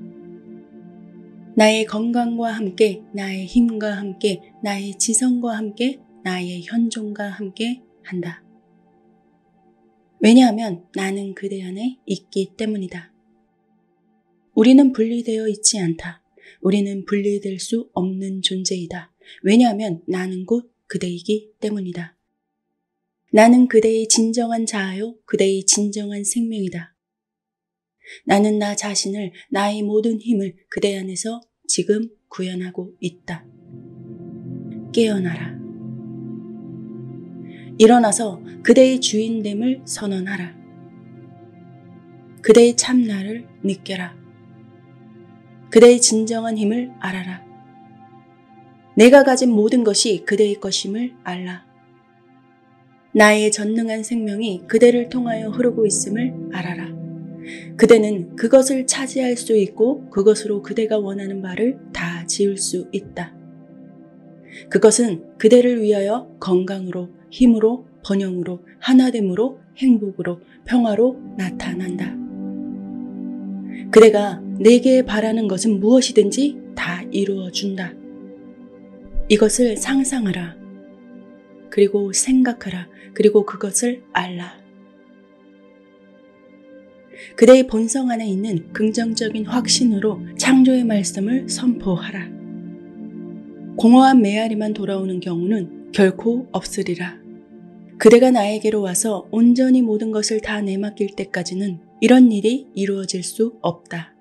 나의 건강과 함께, 나의 힘과 함께, 나의 지성과 함께, 나의 현존과 함께 한다. 왜냐하면 나는 그대 안에 있기 때문이다. 우리는 분리되어 있지 않다. 우리는 분리될 수 없는 존재이다. 왜냐하면 나는 곧 그대이기 때문이다. 나는 그대의 진정한 자아요, 그대의 진정한 생명이다. 나는 나 자신을, 나의 모든 힘을 그대 안에서 지금 구현하고 있다. 깨어나라. 일어나서 그대의 주인됨을 선언하라. 그대의 참나를 느껴라. 그대의 진정한 힘을 알아라. 내가 가진 모든 것이 그대의 것임을 알라. 나의 전능한 생명이 그대를 통하여 흐르고 있음을 알아라. 그대는 그것을 차지할 수 있고 그것으로 그대가 원하는 바를 다 지을 수 있다. 그것은 그대를 위하여 건강으로, 힘으로, 번영으로, 하나됨으로, 행복으로, 평화로 나타난다. 그대가 내게 바라는 것은 무엇이든지 다 이루어준다. 이것을 상상하라. 그리고 생각하라. 그리고 그것을 알라. 그대의 본성 안에 있는 긍정적인 확신으로 창조의 말씀을 선포하라. 공허한 메아리만 돌아오는 경우는 결코 없으리라. 그대가 나에게로 와서 온전히 모든 것을 다 내맡길 때까지는 이런 일이 이루어질 수 없다.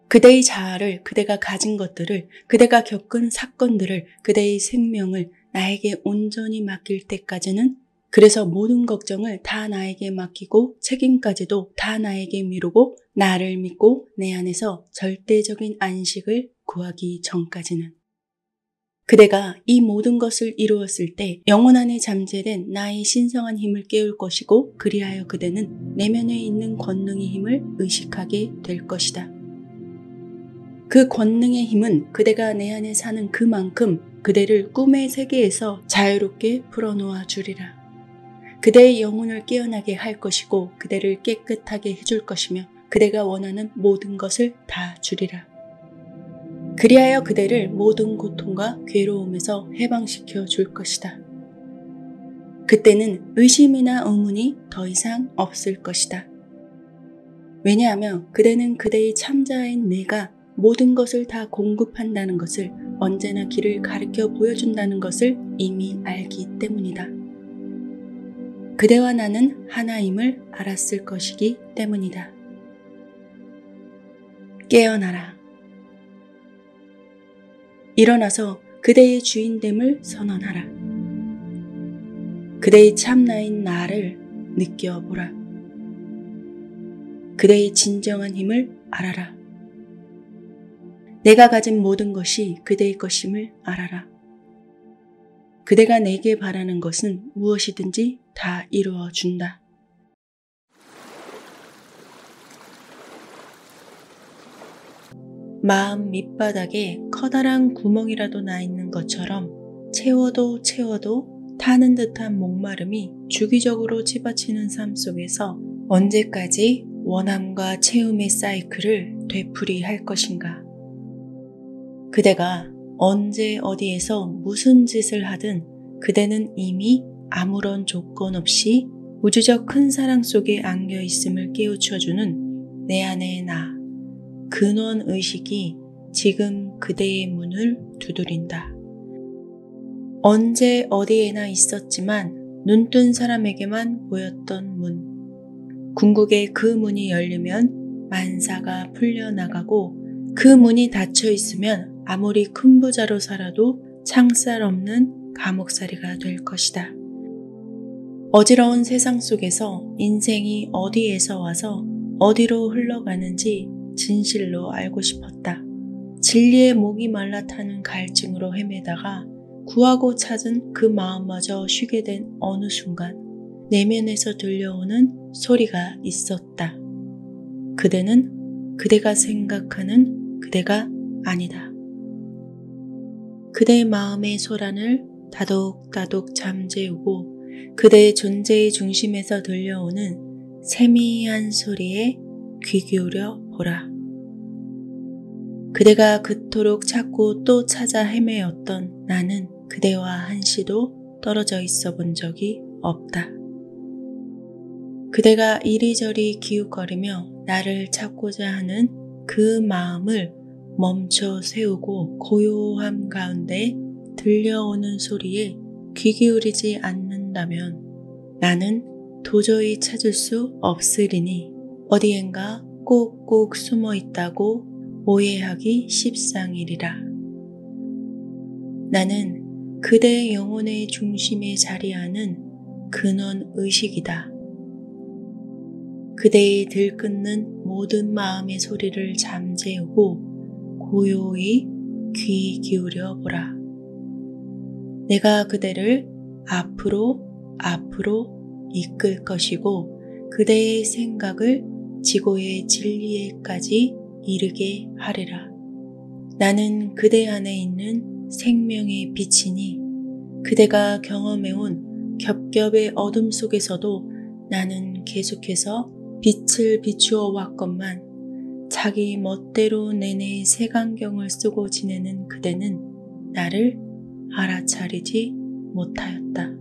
그대의 자아를, 그대가 가진 것들을, 그대가 겪은 사건들을, 그대의 생명을 나에게 온전히 맡길 때까지는, 그래서 모든 걱정을 다 나에게 맡기고 책임까지도 다 나에게 미루고 나를 믿고 내 안에서 절대적인 안식을 구하기 전까지는, 그대가 이 모든 것을 이루었을 때 영혼 안에 잠재된 나의 신성한 힘을 깨울 것이고, 그리하여 그대는 내면에 있는 권능의 힘을 의식하게 될 것이다. 그 권능의 힘은 그대가 내 안에 사는 그만큼 그대를 꿈의 세계에서 자유롭게 풀어놓아 주리라. 그대의 영혼을 깨어나게 할 것이고 그대를 깨끗하게 해줄 것이며 그대가 원하는 모든 것을 다 주리라. 그리하여 그대를 모든 고통과 괴로움에서 해방시켜 줄 것이다. 그때는 의심이나 의문이 더 이상 없을 것이다. 왜냐하면 그대는 그대의 참자인 내가 모든 것을 다 공급한다는 것을, 언제나 길을 가르쳐 보여준다는 것을 이미 알기 때문이다. 그대와 나는 하나임을 알았을 것이기 때문이다. 깨어나라. 일어나서 그대의 주인됨을 선언하라. 그대의 참나인 나를 느껴보라. 그대의 진정한 힘을 알아라. 내가 가진 모든 것이 그대의 것임을 알아라. 그대가 내게 바라는 것은 무엇이든지 다 이루어준다. 마음 밑바닥에 커다란 구멍이라도 나 있는 것처럼 채워도 타는 듯한 목마름이 주기적으로 치받치는 삶 속에서 언제까지 원함과 채움의 사이클을 되풀이할 것인가? 그대가 언제 어디에서 무슨 짓을 하든 그대는 이미 아무런 조건 없이 우주적 큰 사랑 속에 안겨 있음을 깨우쳐주는 내 안의 나, 근원 의식이 지금 그대의 문을 두드린다. 언제 어디에나 있었지만 눈뜬 사람에게만 보였던 문. 궁극의 그 문이 열리면 만사가 풀려나가고, 그 문이 닫혀 있으면 아무리 큰 부자로 살아도 창살 없는 감옥살이가 될 것이다. 어지러운 세상 속에서 인생이 어디에서 와서 어디로 흘러가는지 진실로 알고 싶었다. 진리의 목이 말라 타는 갈증으로 헤매다가 구하고 찾은 그 마음마저 쉬게 된 어느 순간 내면에서 들려오는 소리가 있었다. 그대는 그대가 생각하는 그대가 아니다. 그대의 마음의 소란을 다독다독 잠재우고 그대의 존재의 중심에서 들려오는 세미한 소리에 귀 기울여 보라. 그대가 그토록 찾고 또 찾아 헤매었던 나는 그대와 한시도 떨어져 있어 본 적이 없다. 그대가 이리저리 기웃거리며 나를 찾고자 하는 그 마음을 멈춰 세우고 고요함 가운데 들려오는 소리에 귀 기울이지 않는다면 나는 도저히 찾을 수 없으리니 어디엔가 꼭꼭 숨어 있다고 오해하기 십상이리라. 나는 그대의 영혼의 중심에 자리하는 근원 의식이다. 그대의 들끓는 모든 마음의 소리를 잠재우고 고요히 귀 기울여 보라. 내가 그대를 앞으로 이끌 것이고 그대의 생각을 지고의 진리에까지 이르게 하리라. 나는 그대 안에 있는 생명의 빛이니 그대가 경험해온 겹겹의 어둠 속에서도 나는 계속해서 빛을 비추어 왔건만 자기 멋대로 내내 색안경을 쓰고 지내는 그대는 나를 알아차리지 못하였다.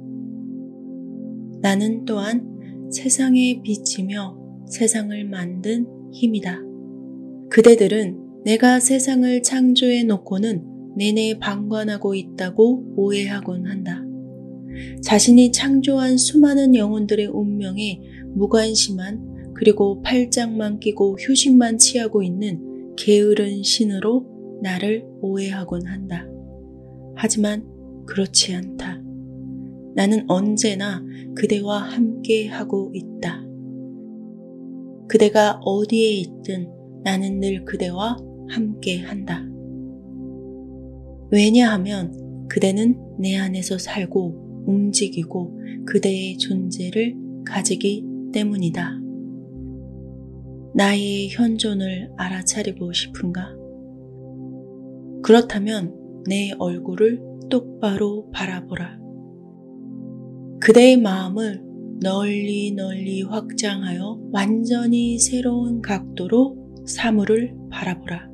나는 또한 세상의 빛이며 세상을 만든 힘이다. 그대들은 내가 세상을 창조해 놓고는 내내 방관하고 있다고 오해하곤 한다. 자신이 창조한 수많은 영혼들의 운명에 무관심한 그리고 팔짱만 끼고 휴식만 취하고 있는 게으른 신으로 나를 오해하곤 한다. 하지만 그렇지 않다. 나는 언제나 그대와 함께 하고 있다. 그대가 어디에 있든 나는 늘 그대와 함께 한다. 왜냐하면 그대는 내 안에서 살고 움직이고 그대의 존재를 가지기 때문이다. 나의 현존을 알아차리고 싶은가? 그렇다면 내 얼굴을 똑바로 바라보라. 그대의 마음을 널리 널리 확장하여 완전히 새로운 각도로 사물을 바라보라.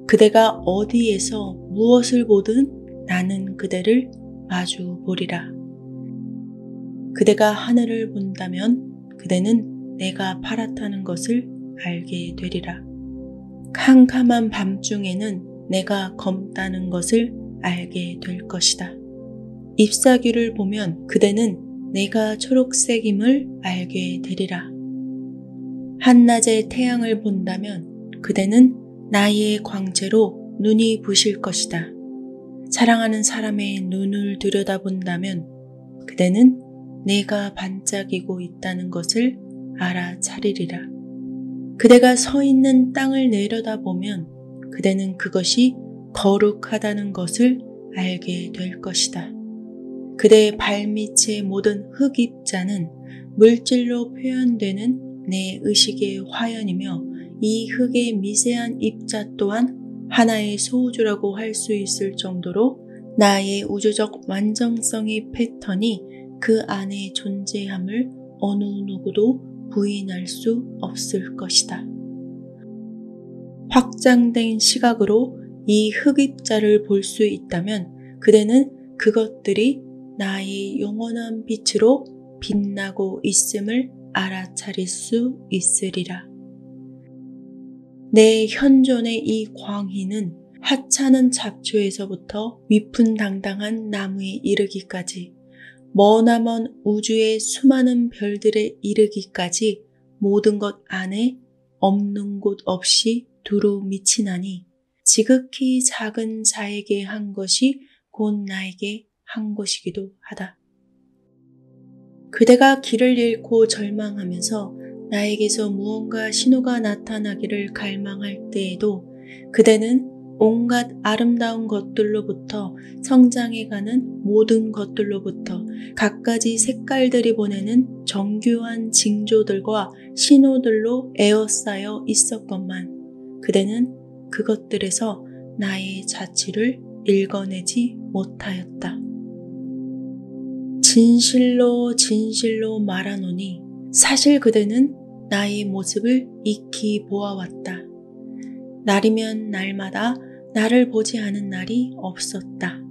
그대가 어디에서 무엇을 보든 나는 그대를 마주 보리라. 그대가 하늘을 본다면 그대는 내가 파랗다는 것을 알게 되리라. 캄캄한 밤중에는 내가 검다는 것을 알게 될 것이다. 잎사귀를 보면 그대는 내가 초록색임을 알게 되리라. 한낮에 태양을 본다면 그대는 나의 광채로 눈이 부실 것이다. 사랑하는 사람의 눈을 들여다본다면 그대는 내가 반짝이고 있다는 것을 알아차리리라. 그대가 서 있는 땅을 내려다보면 그대는 그것이 거룩하다는 것을 알게 될 것이다. 그대의 발밑의 모든 흙입자는 물질로 표현되는 내 의식의 화연이며 이 흙의 미세한 입자 또한 하나의 소우주라고 할 수 있을 정도로 나의 우주적 완전성의 패턴이 그 안에 존재함을 어느 누구도 부인할 수 없을 것이다. 확장된 시각으로 이 흙입자를 볼 수 있다면 그대는 그것들이 나의 영원한 빛으로 빛나고 있음을 알아차릴 수 있으리라. 내 현존의 이 광희는 하찮은 잡초에서부터 위풍당당한 나무에 이르기까지 머나먼 우주의 수많은 별들에 이르기까지 모든 것 안에 없는 곳 없이 두루 미치나니 지극히 작은 자에게 한 것이 곧 나에게 한 것이기도 하다. 그대가 길을 잃고 절망하면서 나에게서 무언가 신호가 나타나기를 갈망할 때에도 그대는 온갖 아름다운 것들로부터 성장해가는 모든 것들로부터 갖가지 색깔들이 보내는 정교한 징조들과 신호들로 에워싸여 있었건만 그대는 그것들에서 나의 자취를 읽어내지 못하였다. 진실로 진실로 말하노니 사실 그대는 나의 모습을 익히 보아왔다. 날이면 날마다 나를 보지 않은 날이 없었다.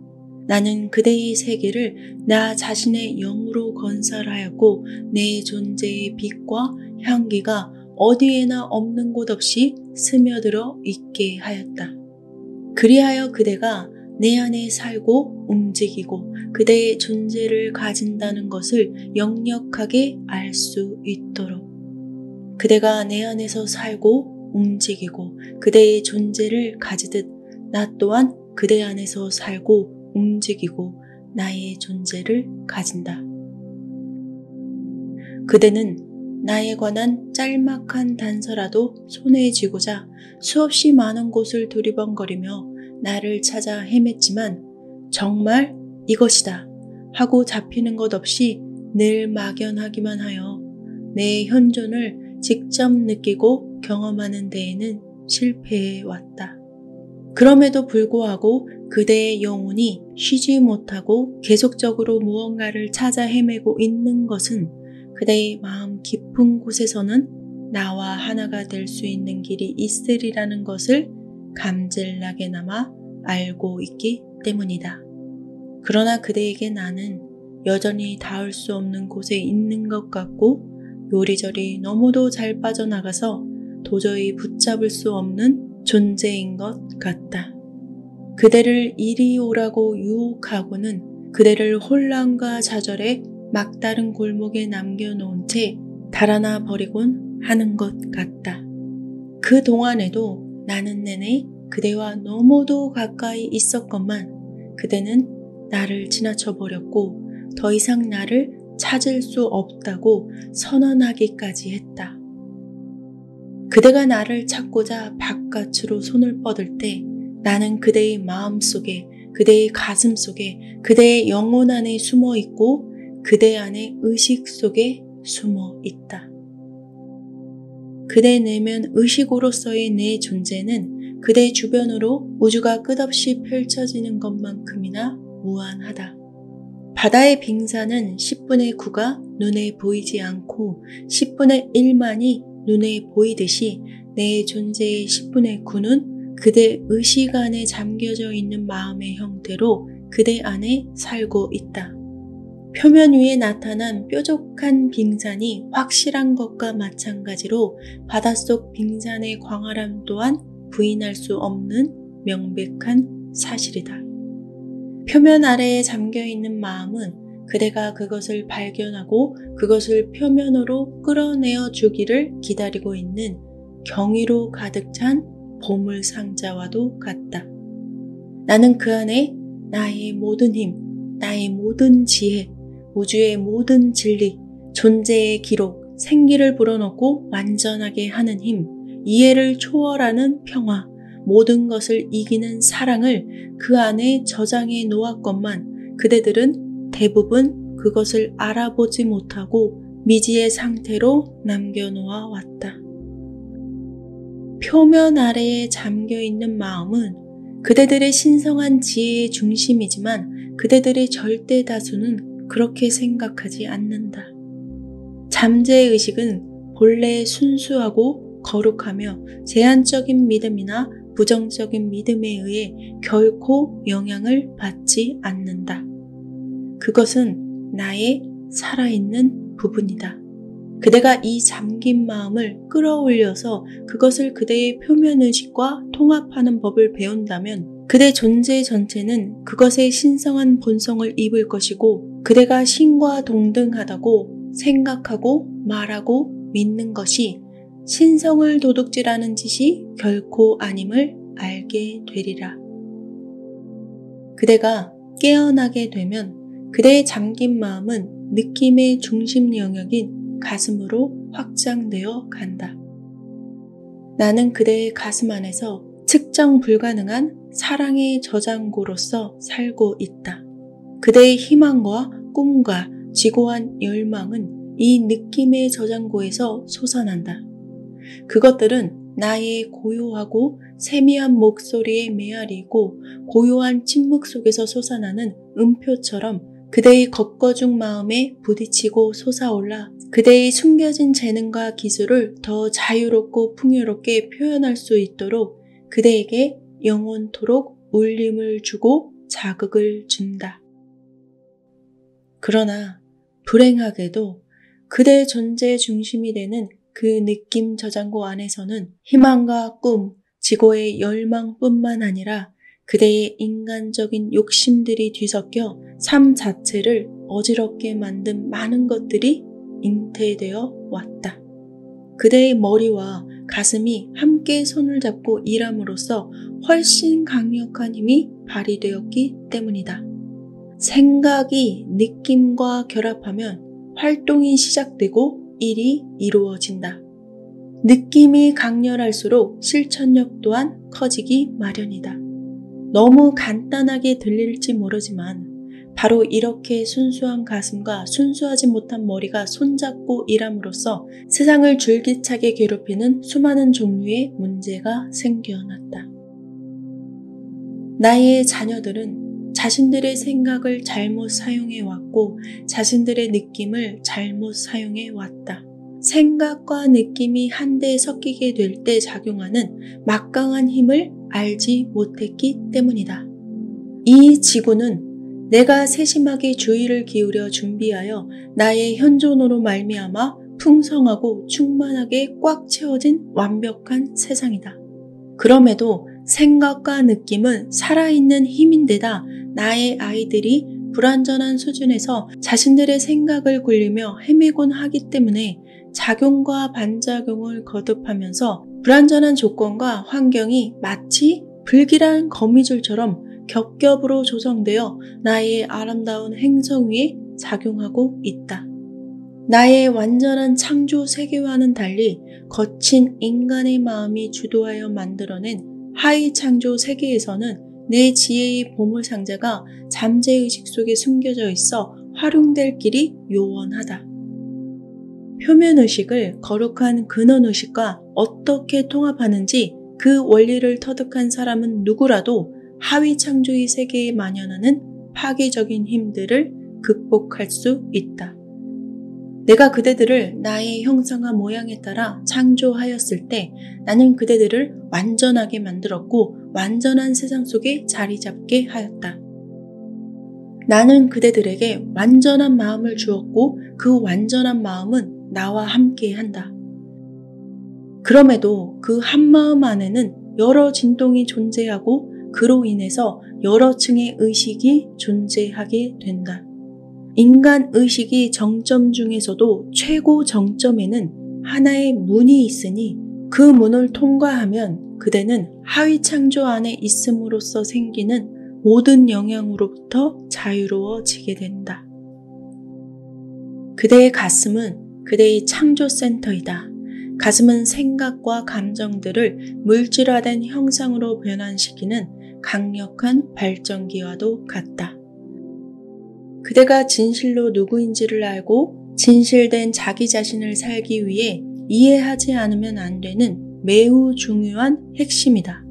나는 그대의 세계를 나 자신의 영으로 건설하였고 내 존재의 빛과 향기가 어디에나 없는 곳 없이 스며들어 있게 하였다. 그리하여 그대가 내 안에 살고 움직이고 그대의 존재를 가진다는 것을 역력하게 알 수 있도록 그대가 내 안에서 살고 움직이고 그대의 존재를 가지듯 나 또한 그대 안에서 살고 움직이고 나의 존재를 가진다. 그대는 나에 관한 짤막한 단서라도 손에 쥐고자 수없이 많은 곳을 두리번거리며 나를 찾아 헤맸지만 정말 이것이다 하고 잡히는 것 없이 늘 막연하기만 하여 내 현존을 직접 느끼고 경험하는 데에는 실패해 왔다. 그럼에도 불구하고 그대의 영혼이 쉬지 못하고 계속적으로 무언가를 찾아 헤매고 있는 것은 그대의 마음 깊은 곳에서는 나와 하나가 될 수 있는 길이 있으리라는 것을 감질나게나마 알고 있기 때문이다. 그러나 그대에게 나는 여전히 닿을 수 없는 곳에 있는 것 같고 요리조리 너무도 잘 빠져나가서 도저히 붙잡을 수 없는 존재인 것 같다. 그대를 이리 오라고 유혹하고는 그대를 혼란과 좌절에 막다른 골목에 남겨놓은 채 달아나 버리곤 하는 것 같다. 그 동안에도 나는 내내 그대와 너무도 가까이 있었건만 그대는 나를 지나쳐 버렸고 더 이상 나를 찾을 수 없다고 선언하기까지 했다. 그대가 나를 찾고자 바깥으로 손을 뻗을 때 나는 그대의 마음속에, 그대의 가슴 속에, 그대의 영혼 안에 숨어 있고 그대 안의 의식 속에 숨어 있다. 그대 내면 의식으로서의 내 존재는 그대 주변으로 우주가 끝없이 펼쳐지는 것만큼이나 무한하다. 바다의 빙산은 10분의 9가 눈에 보이지 않고 10분의 1만이 눈에 보이듯이 내 존재의 10분의 9는 그대 의식 안에 잠겨져 있는 마음의 형태로 그대 안에 살고 있다. 표면 위에 나타난 뾰족한 빙산이 확실한 것과 마찬가지로 바닷속 빙산의 광활함 또한 부인할 수 없는 명백한 사실이다. 표면 아래에 잠겨있는 마음은 그대가 그것을 발견하고 그것을 표면으로 끌어내어 주기를 기다리고 있는 경이로 가득 찬 보물 상자와도 같다. 나는 그 안에 나의 모든 힘, 나의 모든 지혜, 우주의 모든 진리, 존재의 기록, 생기를 불어넣고 완전하게 하는 힘, 이해를 초월하는 평화, 모든 것을 이기는 사랑을 그 안에 저장해 놓았건만 그대들은 대부분 그것을 알아보지 못하고 미지의 상태로 남겨놓아 왔다. 표면 아래에 잠겨있는 마음은 그대들의 신성한 지혜의 중심이지만 그대들의 절대 다수는 그렇게 생각하지 않는다. 잠재의식은 본래 순수하고 거룩하며 제한적인 믿음이나 부정적인 믿음에 의해 결코 영향을 받지 않는다. 그것은 나의 살아있는 부분이다. 그대가 이 잠긴 마음을 끌어올려서 그것을 그대의 표면의식과 통합하는 법을 배운다면 그대 존재 전체는 그것의 신성한 본성을 입을 것이고 그대가 신과 동등하다고 생각하고 말하고 믿는 것이 신성을 도둑질하는 짓이 결코 아님을 알게 되리라. 그대가 깨어나게 되면 그대의 잠긴 마음은 느낌의 중심 영역인 가슴으로 확장되어 간다. 나는 그대의 가슴 안에서 측정 불가능한 사랑의 저장고로서 살고 있다. 그대의 희망과 꿈과 지고한 열망은 이 느낌의 저장고에서 솟아난다. 그것들은 나의 고요하고 세미한 목소리의 메아리이고 고요한 침묵 속에서 솟아나는 음표처럼 그대의 겉거중 마음에 부딪히고 솟아올라 그대의 숨겨진 재능과 기술을 더 자유롭고 풍요롭게 표현할 수 있도록 그대에게 영원토록 울림을 주고 자극을 준다. 그러나 불행하게도 그대의 존재의 중심이 되는 그 느낌 저장고 안에서는 희망과 꿈, 지고의 열망뿐만 아니라 그대의 인간적인 욕심들이 뒤섞여 삶 자체를 어지럽게 만든 많은 것들이 잉태되어 왔다. 그대의 머리와 가슴이 함께 손을 잡고 일함으로써 훨씬 강력한 힘이 발휘되었기 때문이다. 생각이 느낌과 결합하면 활동이 시작되고 일이 이루어진다. 느낌이 강렬할수록 실천력 또한 커지기 마련이다. 너무 간단하게 들릴지 모르지만 바로 이렇게 순수한 가슴과 순수하지 못한 머리가 손잡고 일함으로써 세상을 줄기차게 괴롭히는 수많은 종류의 문제가 생겨났다. 나의 자녀들은 자신들의 생각을 잘못 사용해 왔고 자신들의 느낌을 잘못 사용해 왔다. 생각과 느낌이 한데 섞이게 될 때 작용하는 막강한 힘을 알지 못했기 때문이다. 이 지구는 내가 세심하게 주의를 기울여 준비하여 나의 현존으로 말미암아 풍성하고 충만하게 꽉 채워진 완벽한 세상이다. 그럼에도 생각과 느낌은 살아있는 힘인데다 나의 아이들이 불완전한 수준에서 자신들의 생각을 굴리며 헤매곤 하기 때문에 작용과 반작용을 거듭하면서 불완전한 조건과 환경이 마치 불길한 거미줄처럼 겹겹으로 조성되어 나의 아름다운 행성 위에 작용하고 있다. 나의 완전한 창조 세계와는 달리 거친 인간의 마음이 주도하여 만들어낸 하위 창조 세계에서는 내 지혜의 보물상자가 잠재의식 속에 숨겨져 있어 활용될 길이 요원하다. 표면의식을 거룩한 근원의식과 어떻게 통합하는지 그 원리를 터득한 사람은 누구라도 하위 창조의 세계에 만연하는 파괴적인 힘들을 극복할 수 있다. 내가 그대들을 나의 형상과 모양에 따라 창조하였을 때 나는 그대들을 완전하게 만들었고 완전한 세상 속에 자리 잡게 하였다. 나는 그대들에게 완전한 마음을 주었고 그 완전한 마음은 나와 함께 한다. 그럼에도 그 한마음 안에는 여러 진동이 존재하고 그로 인해서 여러 층의 의식이 존재하게 된다. 인간 의식이 정점 중에서도 최고 정점에는 하나의 문이 있으니 그 문을 통과하면 그대는 하위 창조 안에 있음으로써 생기는 모든 영향으로부터 자유로워지게 된다. 그대의 가슴은 그대의 창조센터이다. 가슴은 생각과 감정들을 물질화된 형상으로 변환시키는 강력한 발전기와도 같다. 그대가 진실로 누구인지를 알고 진실된 자기 자신을 살기 위해 이해하지 않으면 안 되는 매우 중요한 핵심이다.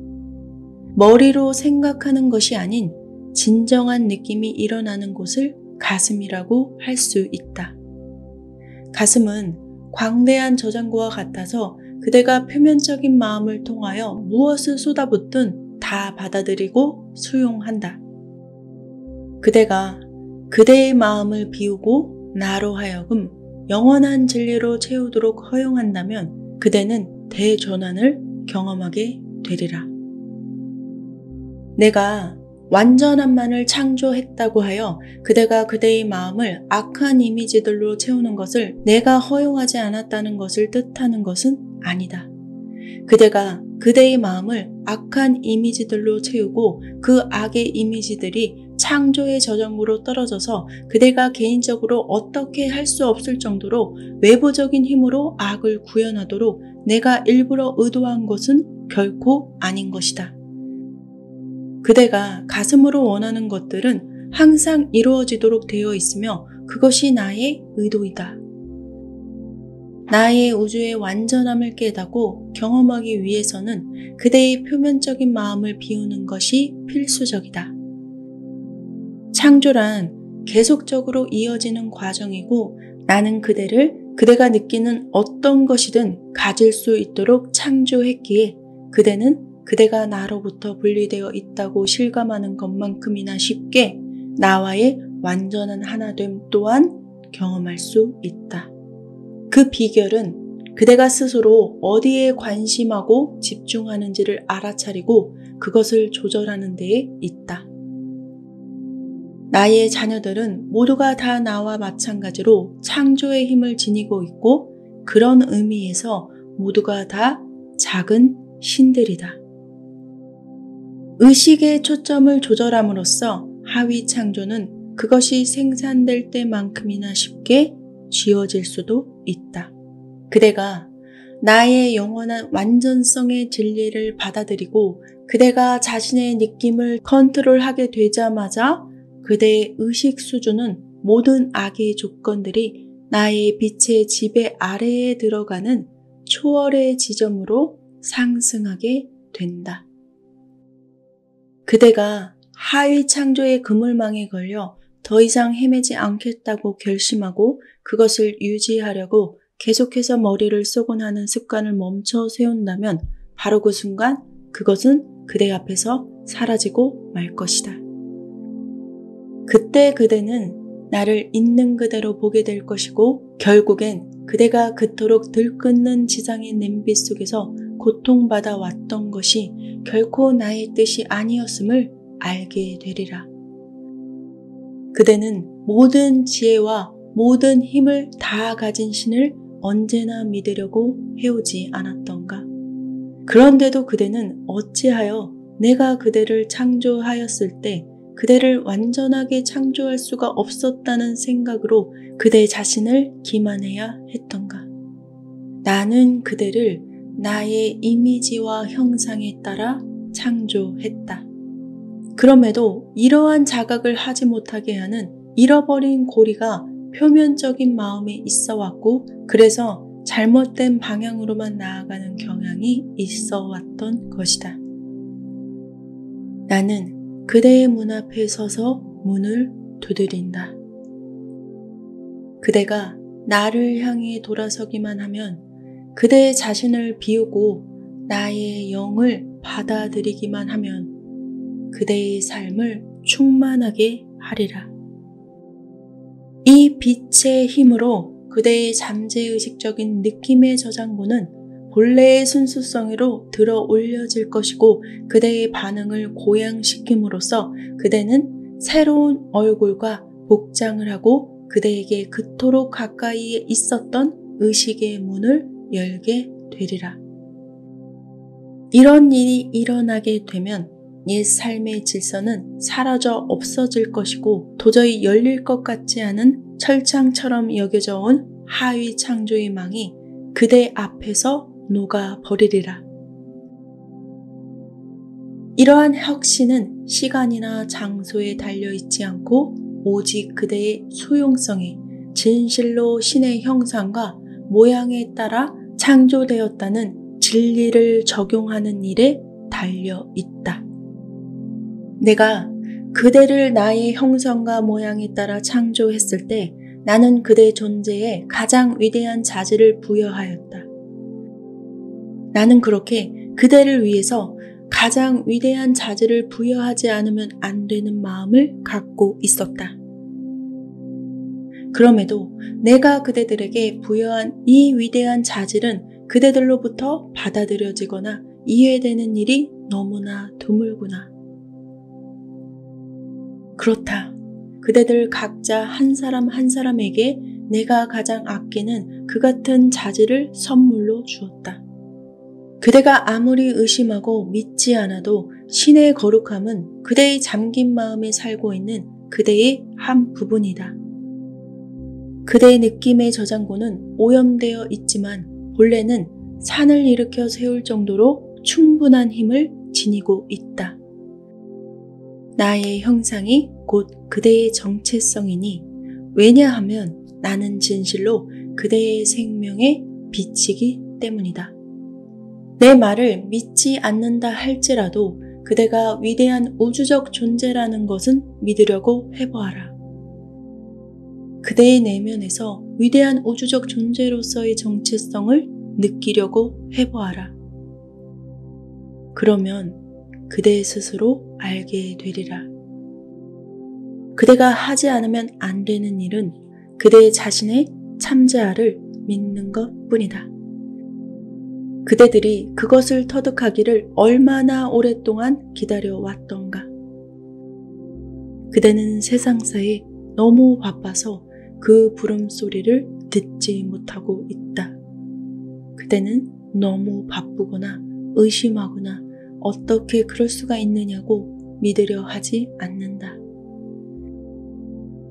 머리로 생각하는 것이 아닌 진정한 느낌이 일어나는 곳을 가슴이라고 할 수 있다. 가슴은 광대한 저장고와 같아서 그대가 표면적인 마음을 통하여 무엇을 쏟아붓든 다 받아들이고 수용한다. 그대가 그대의 마음을 비우고 나로 하여금 영원한 진리로 채우도록 허용한다면 그대는 대전환을 경험하게 되리라. 내가 완전함만을 창조했다고 하여 그대가 그대의 마음을 악한 이미지들로 채우는 것을 내가 허용하지 않았다는 것을 뜻하는 것은 아니다. 그대가 그대의 마음을 악한 이미지들로 채우고 그 악의 이미지들이 창조의 저장고로 떨어져서 그대가 개인적으로 어떻게 할 수 없을 정도로 외부적인 힘으로 악을 구현하도록 내가 일부러 의도한 것은 결코 아닌 것이다. 그대가 가슴으로 원하는 것들은 항상 이루어지도록 되어 있으며 그것이 나의 의도이다. 나의 우주의 완전함을 깨닫고 경험하기 위해서는 그대의 표면적인 마음을 비우는 것이 필수적이다. 창조란 계속적으로 이어지는 과정이고 나는 그대를 그대가 느끼는 어떤 것이든 가질 수 있도록 창조했기에 그대는 그대가 나로부터 분리되어 있다고 실감하는 것만큼이나 쉽게 나와의 완전한 하나됨 또한 경험할 수 있다. 그 비결은 그대가 스스로 어디에 관심하고 집중하는지를 알아차리고 그것을 조절하는 데에 있다. 나의 자녀들은 모두가 다 나와 마찬가지로 창조의 힘을 지니고 있고 그런 의미에서 모두가 다 작은 신들이다. 의식의 초점을 조절함으로써 하위 창조는 그것이 생산될 때만큼이나 쉽게 지어질 수도 있다. 그대가 나의 영원한 완전성의 진리를 받아들이고 그대가 자신의 느낌을 컨트롤하게 되자마자 그대의 의식 수준은 모든 악의 조건들이 나의 빛의 지배 아래에 들어가는 초월의 지점으로 상승하게 된다. 그대가 하위 창조의 그물망에 걸려 더 이상 헤매지 않겠다고 결심하고 그것을 유지하려고 계속해서 머리를 쏘곤 하는 습관을 멈춰 세운다면 바로 그 순간 그것은 그대 앞에서 사라지고 말 것이다. 그때 그대는 나를 있는 그대로 보게 될 것이고 결국엔 그대가 그토록 들끓는 지상의 냄비 속에서 고통받아 왔던 것이 결코 나의 뜻이 아니었음을 알게 되리라. 그대는 모든 지혜와 모든 힘을 다 가진 신을 언제나 믿으려고 해오지 않았던가? 그런데도 그대는 어찌하여 내가 그대를 창조하였을 때 그대를 완전하게 창조할 수가 없었다는 생각으로 그대 자신을 기만해야 했던가? 나는 그대를 나의 이미지와 형상에 따라 창조했다. 그럼에도 이러한 자각을 하지 못하게 하는 잃어버린 고리가 표면적인 마음에 있어 왔고 그래서 잘못된 방향으로만 나아가는 경향이 있어 왔던 것이다. 나는 그대의 문 앞에 서서 문을 두드린다. 그대가 나를 향해 돌아서기만 하면 그대의 자신을 비우고 나의 영을 받아들이기만 하면 그대의 삶을 충만하게 하리라. 이 빛의 힘으로 그대의 잠재의식적인 느낌의 저장고는 본래의 순수성으로 들어 올려질 것이고 그대의 반응을 고양시킴으로써 그대는 새로운 얼굴과 복장을 하고 그대에게 그토록 가까이에 있었던 의식의 문을 열게 되리라. 이런 일이 일어나게 되면 옛 삶의 질서는 사라져 없어질 것이고 도저히 열릴 것 같지 않은 철창처럼 여겨져 온 하위 창조의 망이 그대 앞에서 녹아버리리라. 이러한 혁신은 시간이나 장소에 달려있지 않고 오직 그대의 수용성에 진실로 신의 형상과 모양에 따라 창조되었다는 진리를 적용하는 일에 달려있다. 내가 그대를 나의 형상과 모양에 따라 창조했을 때 나는 그대의 존재에 가장 위대한 자질을 부여하였다. 나는 그렇게 그대를 위해서 가장 위대한 자질을 부여하지 않으면 안 되는 마음을 갖고 있었다. 그럼에도 내가 그대들에게 부여한 이 위대한 자질은 그대들로부터 받아들여지거나 이해되는 일이 너무나 드물구나. 그렇다. 그대들 각자 한 사람 한 사람에게 내가 가장 아끼는 그 같은 자질을 선물로 주었다. 그대가 아무리 의심하고 믿지 않아도 신의 거룩함은 그대의 잠긴 마음에 살고 있는 그대의 한 부분이다. 그대의 느낌의 저장고는 오염되어 있지만 본래는 산을 일으켜 세울 정도로 충분한 힘을 지니고 있다. 나의 형상이 곧 그대의 정체성이니 왜냐하면 나는 진실로 그대의 생명의 빛이기 때문이다. 내 말을 믿지 않는다 할지라도 그대가 위대한 우주적 존재라는 것은 믿으려고 해보아라. 그대의 내면에서 위대한 우주적 존재로서의 정체성을 느끼려고 해보아라. 그러면 그대 스스로 알게 되리라. 그대가 하지 않으면 안 되는 일은 그대 자신의 참재아를 믿는 것뿐이다. 그대들이 그것을 터득하기를 얼마나 오랫동안 기다려왔던가. 그대는 세상사에 너무 바빠서 그 부름소리를 듣지 못하고 있다. 그대는 너무 바쁘거나 의심하거나 어떻게 그럴 수가 있느냐고 믿으려 하지 않는다.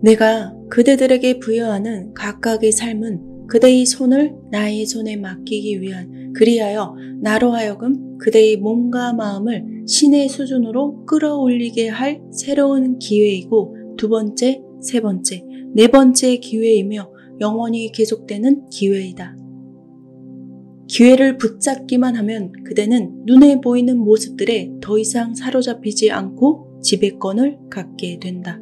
내가 그대들에게 부여하는 각각의 삶은 그대의 손을 나의 손에 맡기기 위한 그리하여 나로 하여금 그대의 몸과 마음을 신의 수준으로 끌어올리게 할 새로운 기회이고 두 번째, 세 번째, 네 번째 기회이며 영원히 계속되는 기회이다. 기회를 붙잡기만 하면 그대는 눈에 보이는 모습들에 더 이상 사로잡히지 않고 지배권을 갖게 된다.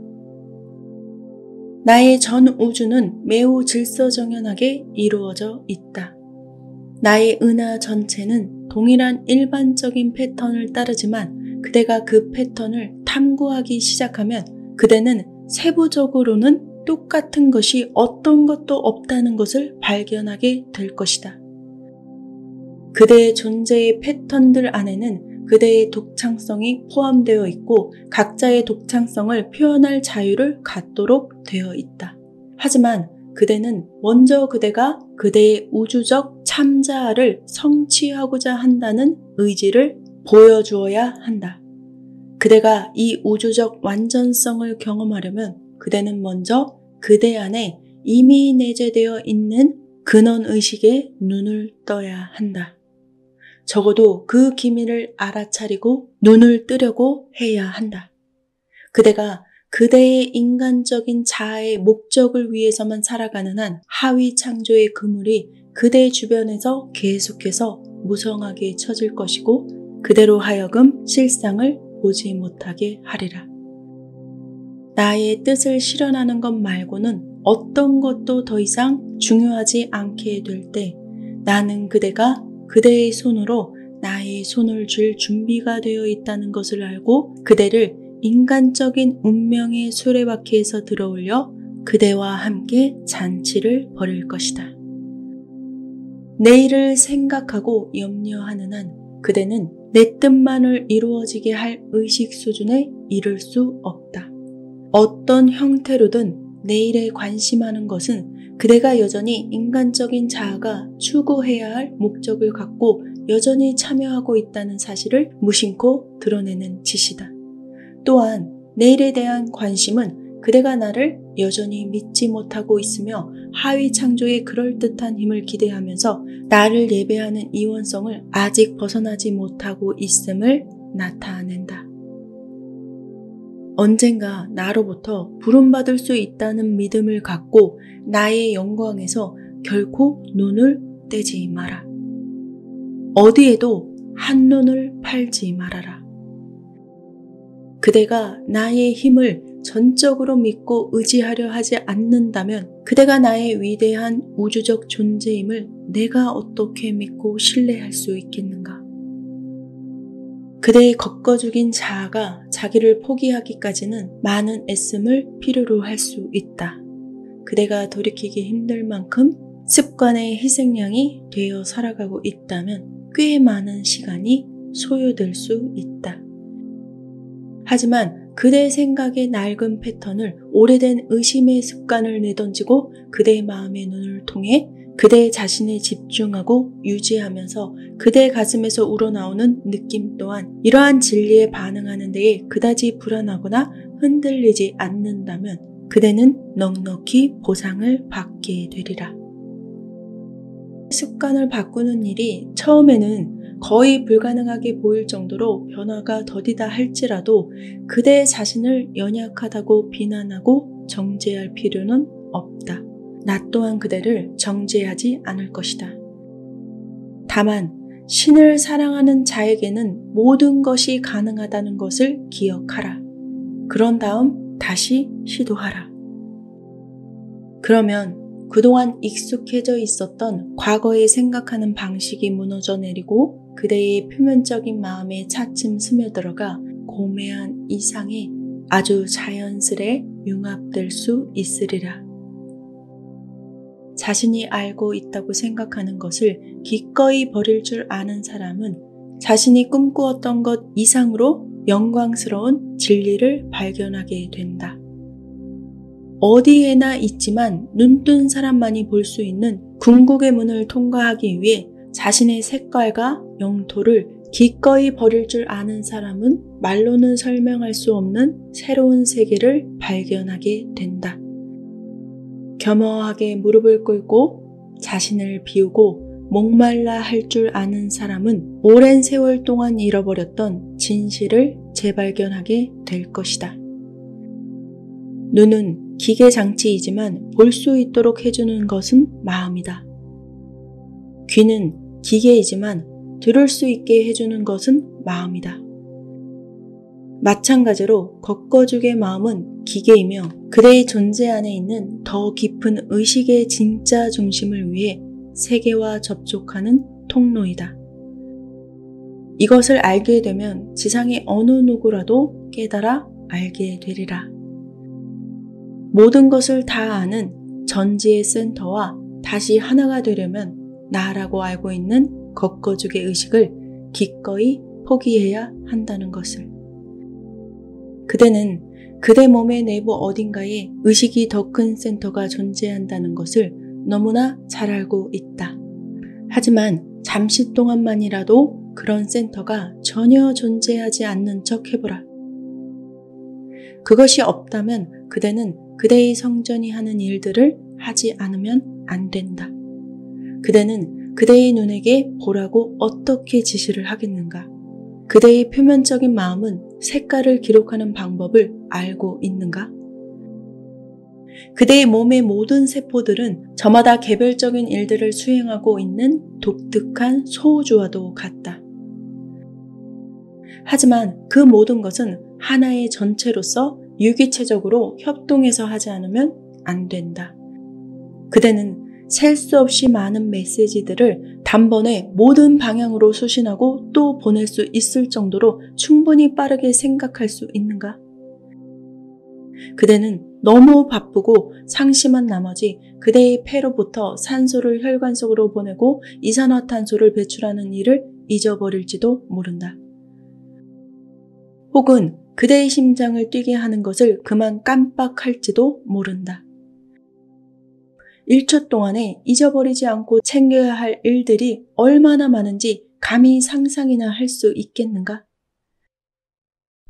나의 전 우주는 매우 질서정연하게 이루어져 있다. 나의 은하 전체는 동일한 일반적인 패턴을 따르지만 그대가 그 패턴을 탐구하기 시작하면 그대는 세부적으로는 똑같은 것이 어떤 것도 없다는 것을 발견하게 될 것이다. 그대의 존재의 패턴들 안에는 그대의 독창성이 포함되어 있고 각자의 독창성을 표현할 자유를 갖도록 되어 있다. 하지만 그대는 먼저 그대가 그대의 우주적 참자아를 성취하고자 한다는 의지를 보여주어야 한다. 그대가 이 우주적 완전성을 경험하려면 그대는 먼저 그대 안에 이미 내재되어 있는 근원의식에 눈을 떠야 한다. 적어도 그 기미를 알아차리고 눈을 뜨려고 해야 한다. 그대가 그대의 인간적인 자아의 목적을 위해서만 살아가는 한 하위 창조의 그물이 그대 주변에서 계속해서 무성하게 쳐질 것이고 그대로 하여금 실상을 보지 못하게 하리라. 나의 뜻을 실현하는 것 말고는 어떤 것도 더 이상 중요하지 않게 될 때 나는 그대가 그대의 손으로 나의 손을 쥘 준비가 되어 있다는 것을 알고 그대를 인간적인 운명의 수레바퀴에서 들어올려 그대와 함께 잔치를 벌일 것이다. 내일을 생각하고 염려하는 한 그대는 내 뜻만을 이루어지게 할 의식 수준에 이를 수 없다. 어떤 형태로든 내일에 관심하는 것은 그대가 여전히 인간적인 자아가 추구해야 할 목적을 갖고 여전히 참여하고 있다는 사실을 무심코 드러내는 짓이다. 또한 내일에 대한 관심은 그대가 나를 여전히 믿지 못하고 있으며 하위 창조의 그럴듯한 힘을 기대하면서 나를 예배하는 이원성을 아직 벗어나지 못하고 있음을 나타낸다. 언젠가 나로부터 부름받을 수 있다는 믿음을 갖고 나의 영광에서 결코 눈을 떼지 마라. 어디에도 한눈을 팔지 말아라. 그대가 나의 힘을 전적으로 믿고 의지하려 하지 않는다면 그대가 나의 위대한 우주적 존재임을 내가 어떻게 믿고 신뢰할 수 있겠는가? 그대의 걷거 죽인 자아가 자기를 포기하기까지는 많은 애씀을 필요로 할 수 있다. 그대가 돌이키기 힘들 만큼 습관의 희생양이 되어 살아가고 있다면 꽤 많은 시간이 소요될 수 있다. 하지만 그대의 생각의 낡은 패턴을 오래된 의심의 습관을 내던지고 그대의 마음의 눈을 통해 그대 자신에 집중하고 유지하면서 그대 가슴에서 우러나오는 느낌 또한 이러한 진리에 반응하는 데에 그다지 불안하거나 흔들리지 않는다면 그대는 넉넉히 보상을 받게 되리라. 습관을 바꾸는 일이 처음에는 거의 불가능하게 보일 정도로 변화가 더디다 할지라도 그대 자신을 연약하다고 비난하고 정죄할 필요는 없다. 나 또한 그대를 정죄하지 않을 것이다. 다만 신을 사랑하는 자에게는 모든 것이 가능하다는 것을 기억하라. 그런 다음 다시 시도하라. 그러면 그동안 익숙해져 있었던 과거에 생각하는 방식이 무너져 내리고 그대의 표면적인 마음에 차츰 스며들어가 고매한 이상에 아주 자연스레 융합될 수 있으리라. 자신이 알고 있다고 생각하는 것을 기꺼이 버릴 줄 아는 사람은 자신이 꿈꾸었던 것 이상으로 영광스러운 진리를 발견하게 된다. 어디에나 있지만 눈뜬 사람만이 볼 수 있는 궁극의 문을 통과하기 위해 자신의 색깔과 영토를 기꺼이 버릴 줄 아는 사람은 말로는 설명할 수 없는 새로운 세계를 발견하게 된다. 겸허하게 무릎을 꿇고 자신을 비우고 목말라 할 줄 아는 사람은 오랜 세월 동안 잃어버렸던 진실을 재발견하게 될 것이다. 눈은 기계 장치이지만 볼 수 있도록 해주는 것은 마음이다. 귀는 기계이지만 들을 수 있게 해주는 것은 마음이다. 마찬가지로 걷거죽의 마음은 기계이며 그대의 존재 안에 있는 더 깊은 의식의 진짜 중심을 위해 세계와 접촉하는 통로이다. 이것을 알게 되면 지상의 어느 누구라도 깨달아 알게 되리라. 모든 것을 다 아는 전지의 센터와 다시 하나가 되려면 나라고 알고 있는 걷거죽의 의식을 기꺼이 포기해야 한다는 것을. 그대는 그대 몸의 내부 어딘가에 의식이 더 큰 센터가 존재한다는 것을 너무나 잘 알고 있다. 하지만 잠시 동안만이라도 그런 센터가 전혀 존재하지 않는 척 해보라. 그것이 없다면 그대는 그대의 성전이 하는 일들을 하지 않으면 안 된다. 그대는 그대의 눈에게 보라고 어떻게 지시를 하겠는가? 그대의 표면적인 마음은 색깔을 기록하는 방법을 알고 있는가? 그대의 몸의 모든 세포들은 저마다 개별적인 일들을 수행하고 있는 독특한 소우주와도 같다. 하지만 그 모든 것은 하나의 전체로서 유기체적으로 협동해서 하지 않으면 안 된다. 그대는 셀 수 없이 많은 메시지들을 단번에 모든 방향으로 수신하고 또 보낼 수 있을 정도로 충분히 빠르게 생각할 수 있는가? 그대는 너무 바쁘고 상심한 나머지 그대의 폐로부터 산소를 혈관 속으로 보내고 이산화탄소를 배출하는 일을 잊어버릴지도 모른다. 혹은 그대의 심장을 뛰게 하는 것을 그만 깜빡할지도 모른다. 1초 동안에 잊어버리지 않고 챙겨야 할 일들이 얼마나 많은지 감히 상상이나 할 수 있겠는가?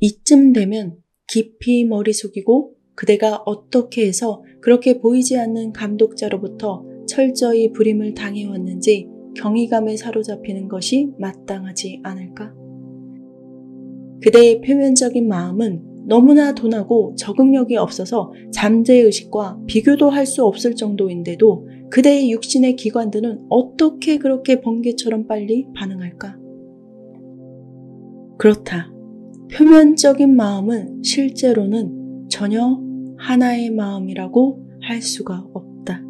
이쯤 되면 깊이 머리 숙이고 그대가 어떻게 해서 그렇게 보이지 않는 감독자로부터 철저히 불임을 당해왔는지 경이감에 사로잡히는 것이 마땅하지 않을까? 그대의 표면적인 마음은 너무나 둔하고 적응력이 없어서 잠재의식과 비교도 할 수 없을 정도인데도 그대의 육신의 기관들은 어떻게 그렇게 번개처럼 빨리 반응할까? 그렇다. 표면적인 마음은 실제로는 전혀 하나의 마음이라고 할 수가 없다.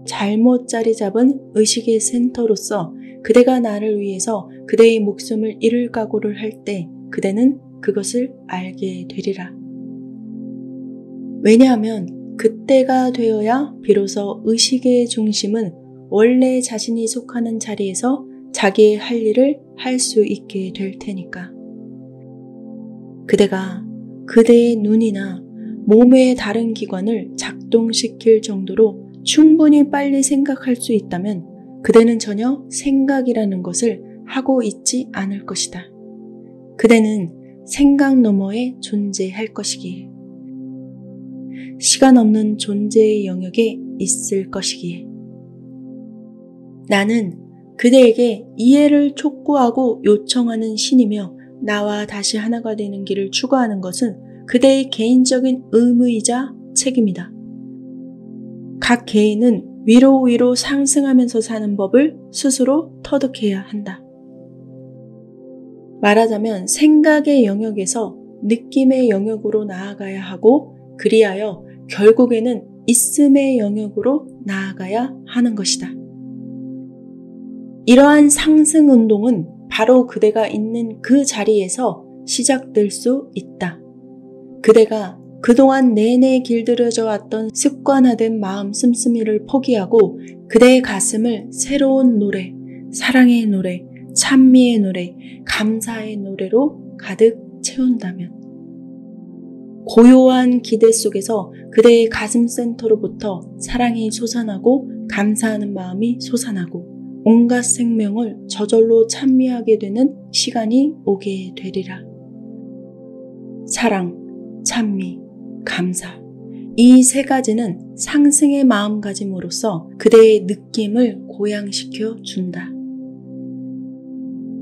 잘못 자리 잡은 의식의 센터로서 그대가 나를 위해서 그대의 목숨을 잃을 각오를 할 때 그대는 그것을 알게 되리라. 왜냐하면 그때가 되어야 비로소 의식의 중심은 원래 자신이 속하는 자리에서 자기의 할 일을 할 수 있게 될 테니까. 그대가 그대의 눈이나 몸의 다른 기관을 작동시킬 정도로 충분히 빨리 생각할 수 있다면 그대는 전혀 생각이라는 것을 하고 있지 않을 것이다. 그대는 생각 너머에 존재할 것이기에, 시간 없는 존재의 영역에 있을 것이기에. 나는 그대에게 이해를 촉구하고 요청하는 신이며 나와 다시 하나가 되는 길을 추구하는 것은 그대의 개인적인 의무이자 책임이다. 각 개인은 위로 상승하면서 사는 법을 스스로 터득해야 한다. 말하자면 생각의 영역에서 느낌의 영역으로 나아가야 하고 그리하여 결국에는 있음의 영역으로 나아가야 하는 것이다. 이러한 상승 운동은 바로 그대가 있는 그 자리에서 시작될 수 있다. 그대가 그동안 내내 길들여져 왔던 습관화된 마음 씀씀이를 포기하고 그대의 가슴을 새로운 노래, 사랑의 노래, 찬미의 노래, 감사의 노래로 가득 채운다면 고요한 기대 속에서 그대의 가슴 센터로부터 사랑이 솟아나고 감사하는 마음이 솟아나고 온갖 생명을 저절로 찬미하게 되는 시간이 오게 되리라. 사랑, 찬미, 감사, 이 세 가지는 상승의 마음가짐으로써 그대의 느낌을 고양시켜 준다.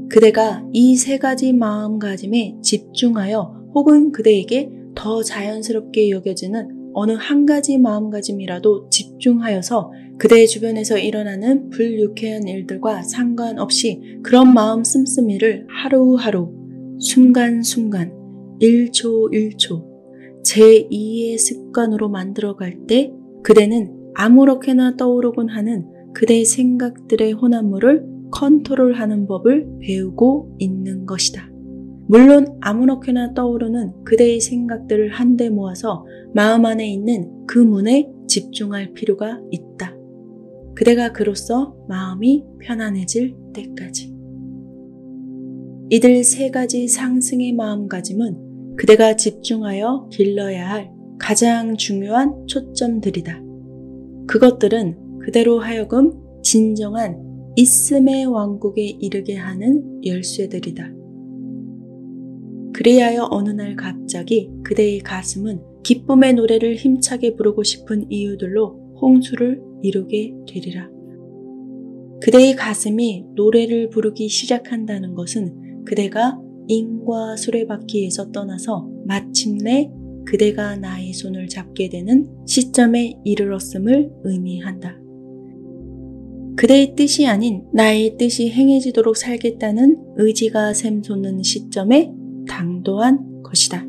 그대가 이 세 가지 마음가짐에 집중하여 혹은 그대에게 더 자연스럽게 여겨지는 어느 한 가지 마음가짐이라도 집중하여서 그대의 주변에서 일어나는 불유쾌한 일들과 상관없이 그런 마음 씀씀이를 하루하루, 순간순간, 1초 1초 제2의 습관으로 만들어갈 때 그대는 아무렇게나 떠오르곤 하는 그대의 생각들의 혼합물을 컨트롤하는 법을 배우고 있는 것이다. 물론 아무렇게나 떠오르는 그대의 생각들을 한데 모아서 마음 안에 있는 그 문에 집중할 필요가 있다. 그대가 그로써 마음이 편안해질 때까지. 이들 세 가지 상승의 마음가짐은 그대가 집중하여 길러야 할 가장 중요한 초점들이다. 그것들은 그대로 하여금 진정한 있음의 왕국에 이르게 하는 열쇠들이다. 그리하여 어느 날 갑자기 그대의 가슴은 기쁨의 노래를 힘차게 부르고 싶은 이유들로 홍수를 이루게 되리라. 그대의 가슴이 노래를 부르기 시작한다는 것은 그대가 인과 수레바퀴에서 떠나서 마침내 그대가 나의 손을 잡게 되는 시점에 이르렀음을 의미한다. 그대의 뜻이 아닌 나의 뜻이 행해지도록 살겠다는 의지가 샘솟는 시점에 당도한 것이다.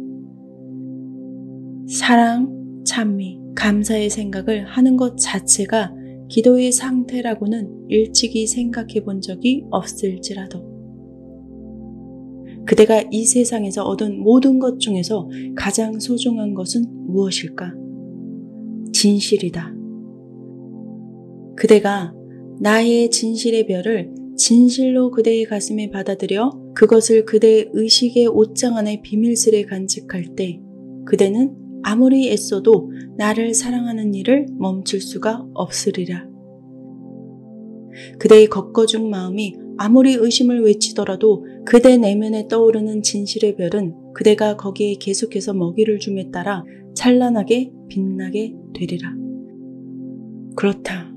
사랑, 찬미, 감사의 생각을 하는 것 자체가 기도의 상태라고는 일찍이 생각해 본 적이 없을지라도 그대가 이 세상에서 얻은 모든 것 중에서 가장 소중한 것은 무엇일까? 진실이다. 그대가 나의 진실의 별을 진실로 그대의 가슴에 받아들여 그것을 그대의 의식의 옷장 안에 비밀스레 간직할 때 그대는 아무리 애써도 나를 사랑하는 일을 멈출 수가 없으리라. 그대의 걷거죽 마음이 아무리 의심을 외치더라도 그대 내면에 떠오르는 진실의 별은 그대가 거기에 계속해서 먹이를 줌에 따라 찬란하게 빛나게 되리라. 그렇다.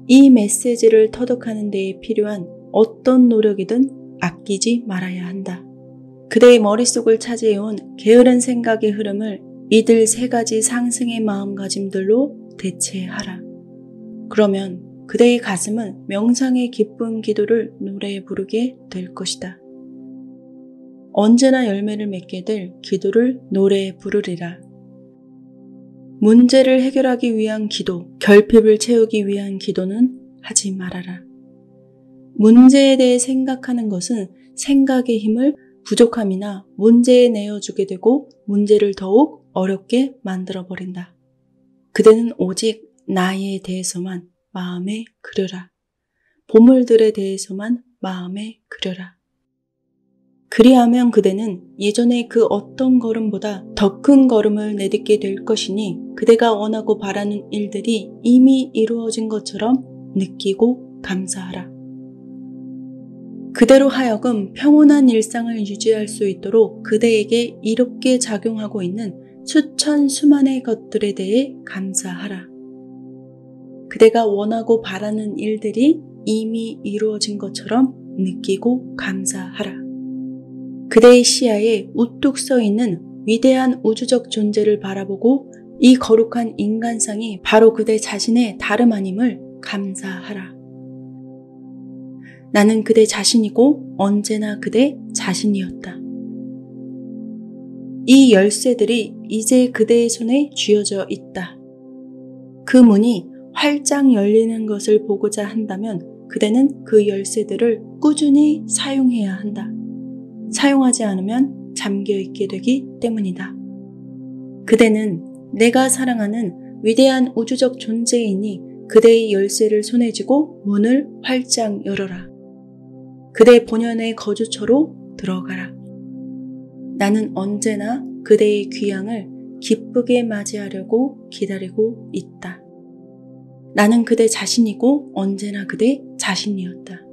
이 메시지를 터득하는 데에 필요한 어떤 노력이든 아끼지 말아야 한다. 그대의 머릿속을 차지해온 게으른 생각의 흐름을 이들 세 가지 상승의 마음가짐들로 대체하라. 그러면 그대의 가슴은 명상의 기쁜 기도를 노래에 부르게 될 것이다. 언제나 열매를 맺게 될 기도를 노래에 부르리라. 문제를 해결하기 위한 기도, 결핍을 채우기 위한 기도는 하지 말아라. 문제에 대해 생각하는 것은 생각의 힘을 부족함이나 문제에 내어주게 되고 문제를 더욱 어렵게 만들어버린다. 그대는 오직 나에 대해서만 마음에 그려라. 보물들에 대해서만 마음에 그려라. 그리하면 그대는 예전의 그 어떤 걸음보다 더 큰 걸음을 내딛게 될 것이니 그대가 원하고 바라는 일들이 이미 이루어진 것처럼 느끼고 감사하라. 그대로 하여금 평온한 일상을 유지할 수 있도록 그대에게 이롭게 작용하고 있는 수천 수만의 것들에 대해 감사하라. 그대가 원하고 바라는 일들이 이미 이루어진 것처럼 느끼고 감사하라. 그대의 시야에 우뚝 서 있는 위대한 우주적 존재를 바라보고 이 거룩한 인간상이 바로 그대 자신의 다름 아님을 감사하라. 나는 그대 자신이고 언제나 그대 자신이었다. 이 열쇠들이 이제 그대의 손에 쥐어져 있다. 그 문이 활짝 열리는 것을 보고자 한다면 그대는 그 열쇠들을 꾸준히 사용해야 한다. 사용하지 않으면 잠겨있게 되기 때문이다. 그대는 내가 사랑하는 위대한 우주적 존재이니 그대의 열쇠를 손에 쥐고 문을 활짝 열어라. 그대 본연의 거주처로 들어가라. 나는 언제나 그대의 귀향을 기쁘게 맞이하려고 기다리고 있다. 나는 그대 자신이고 언제나 그대 자신이었다.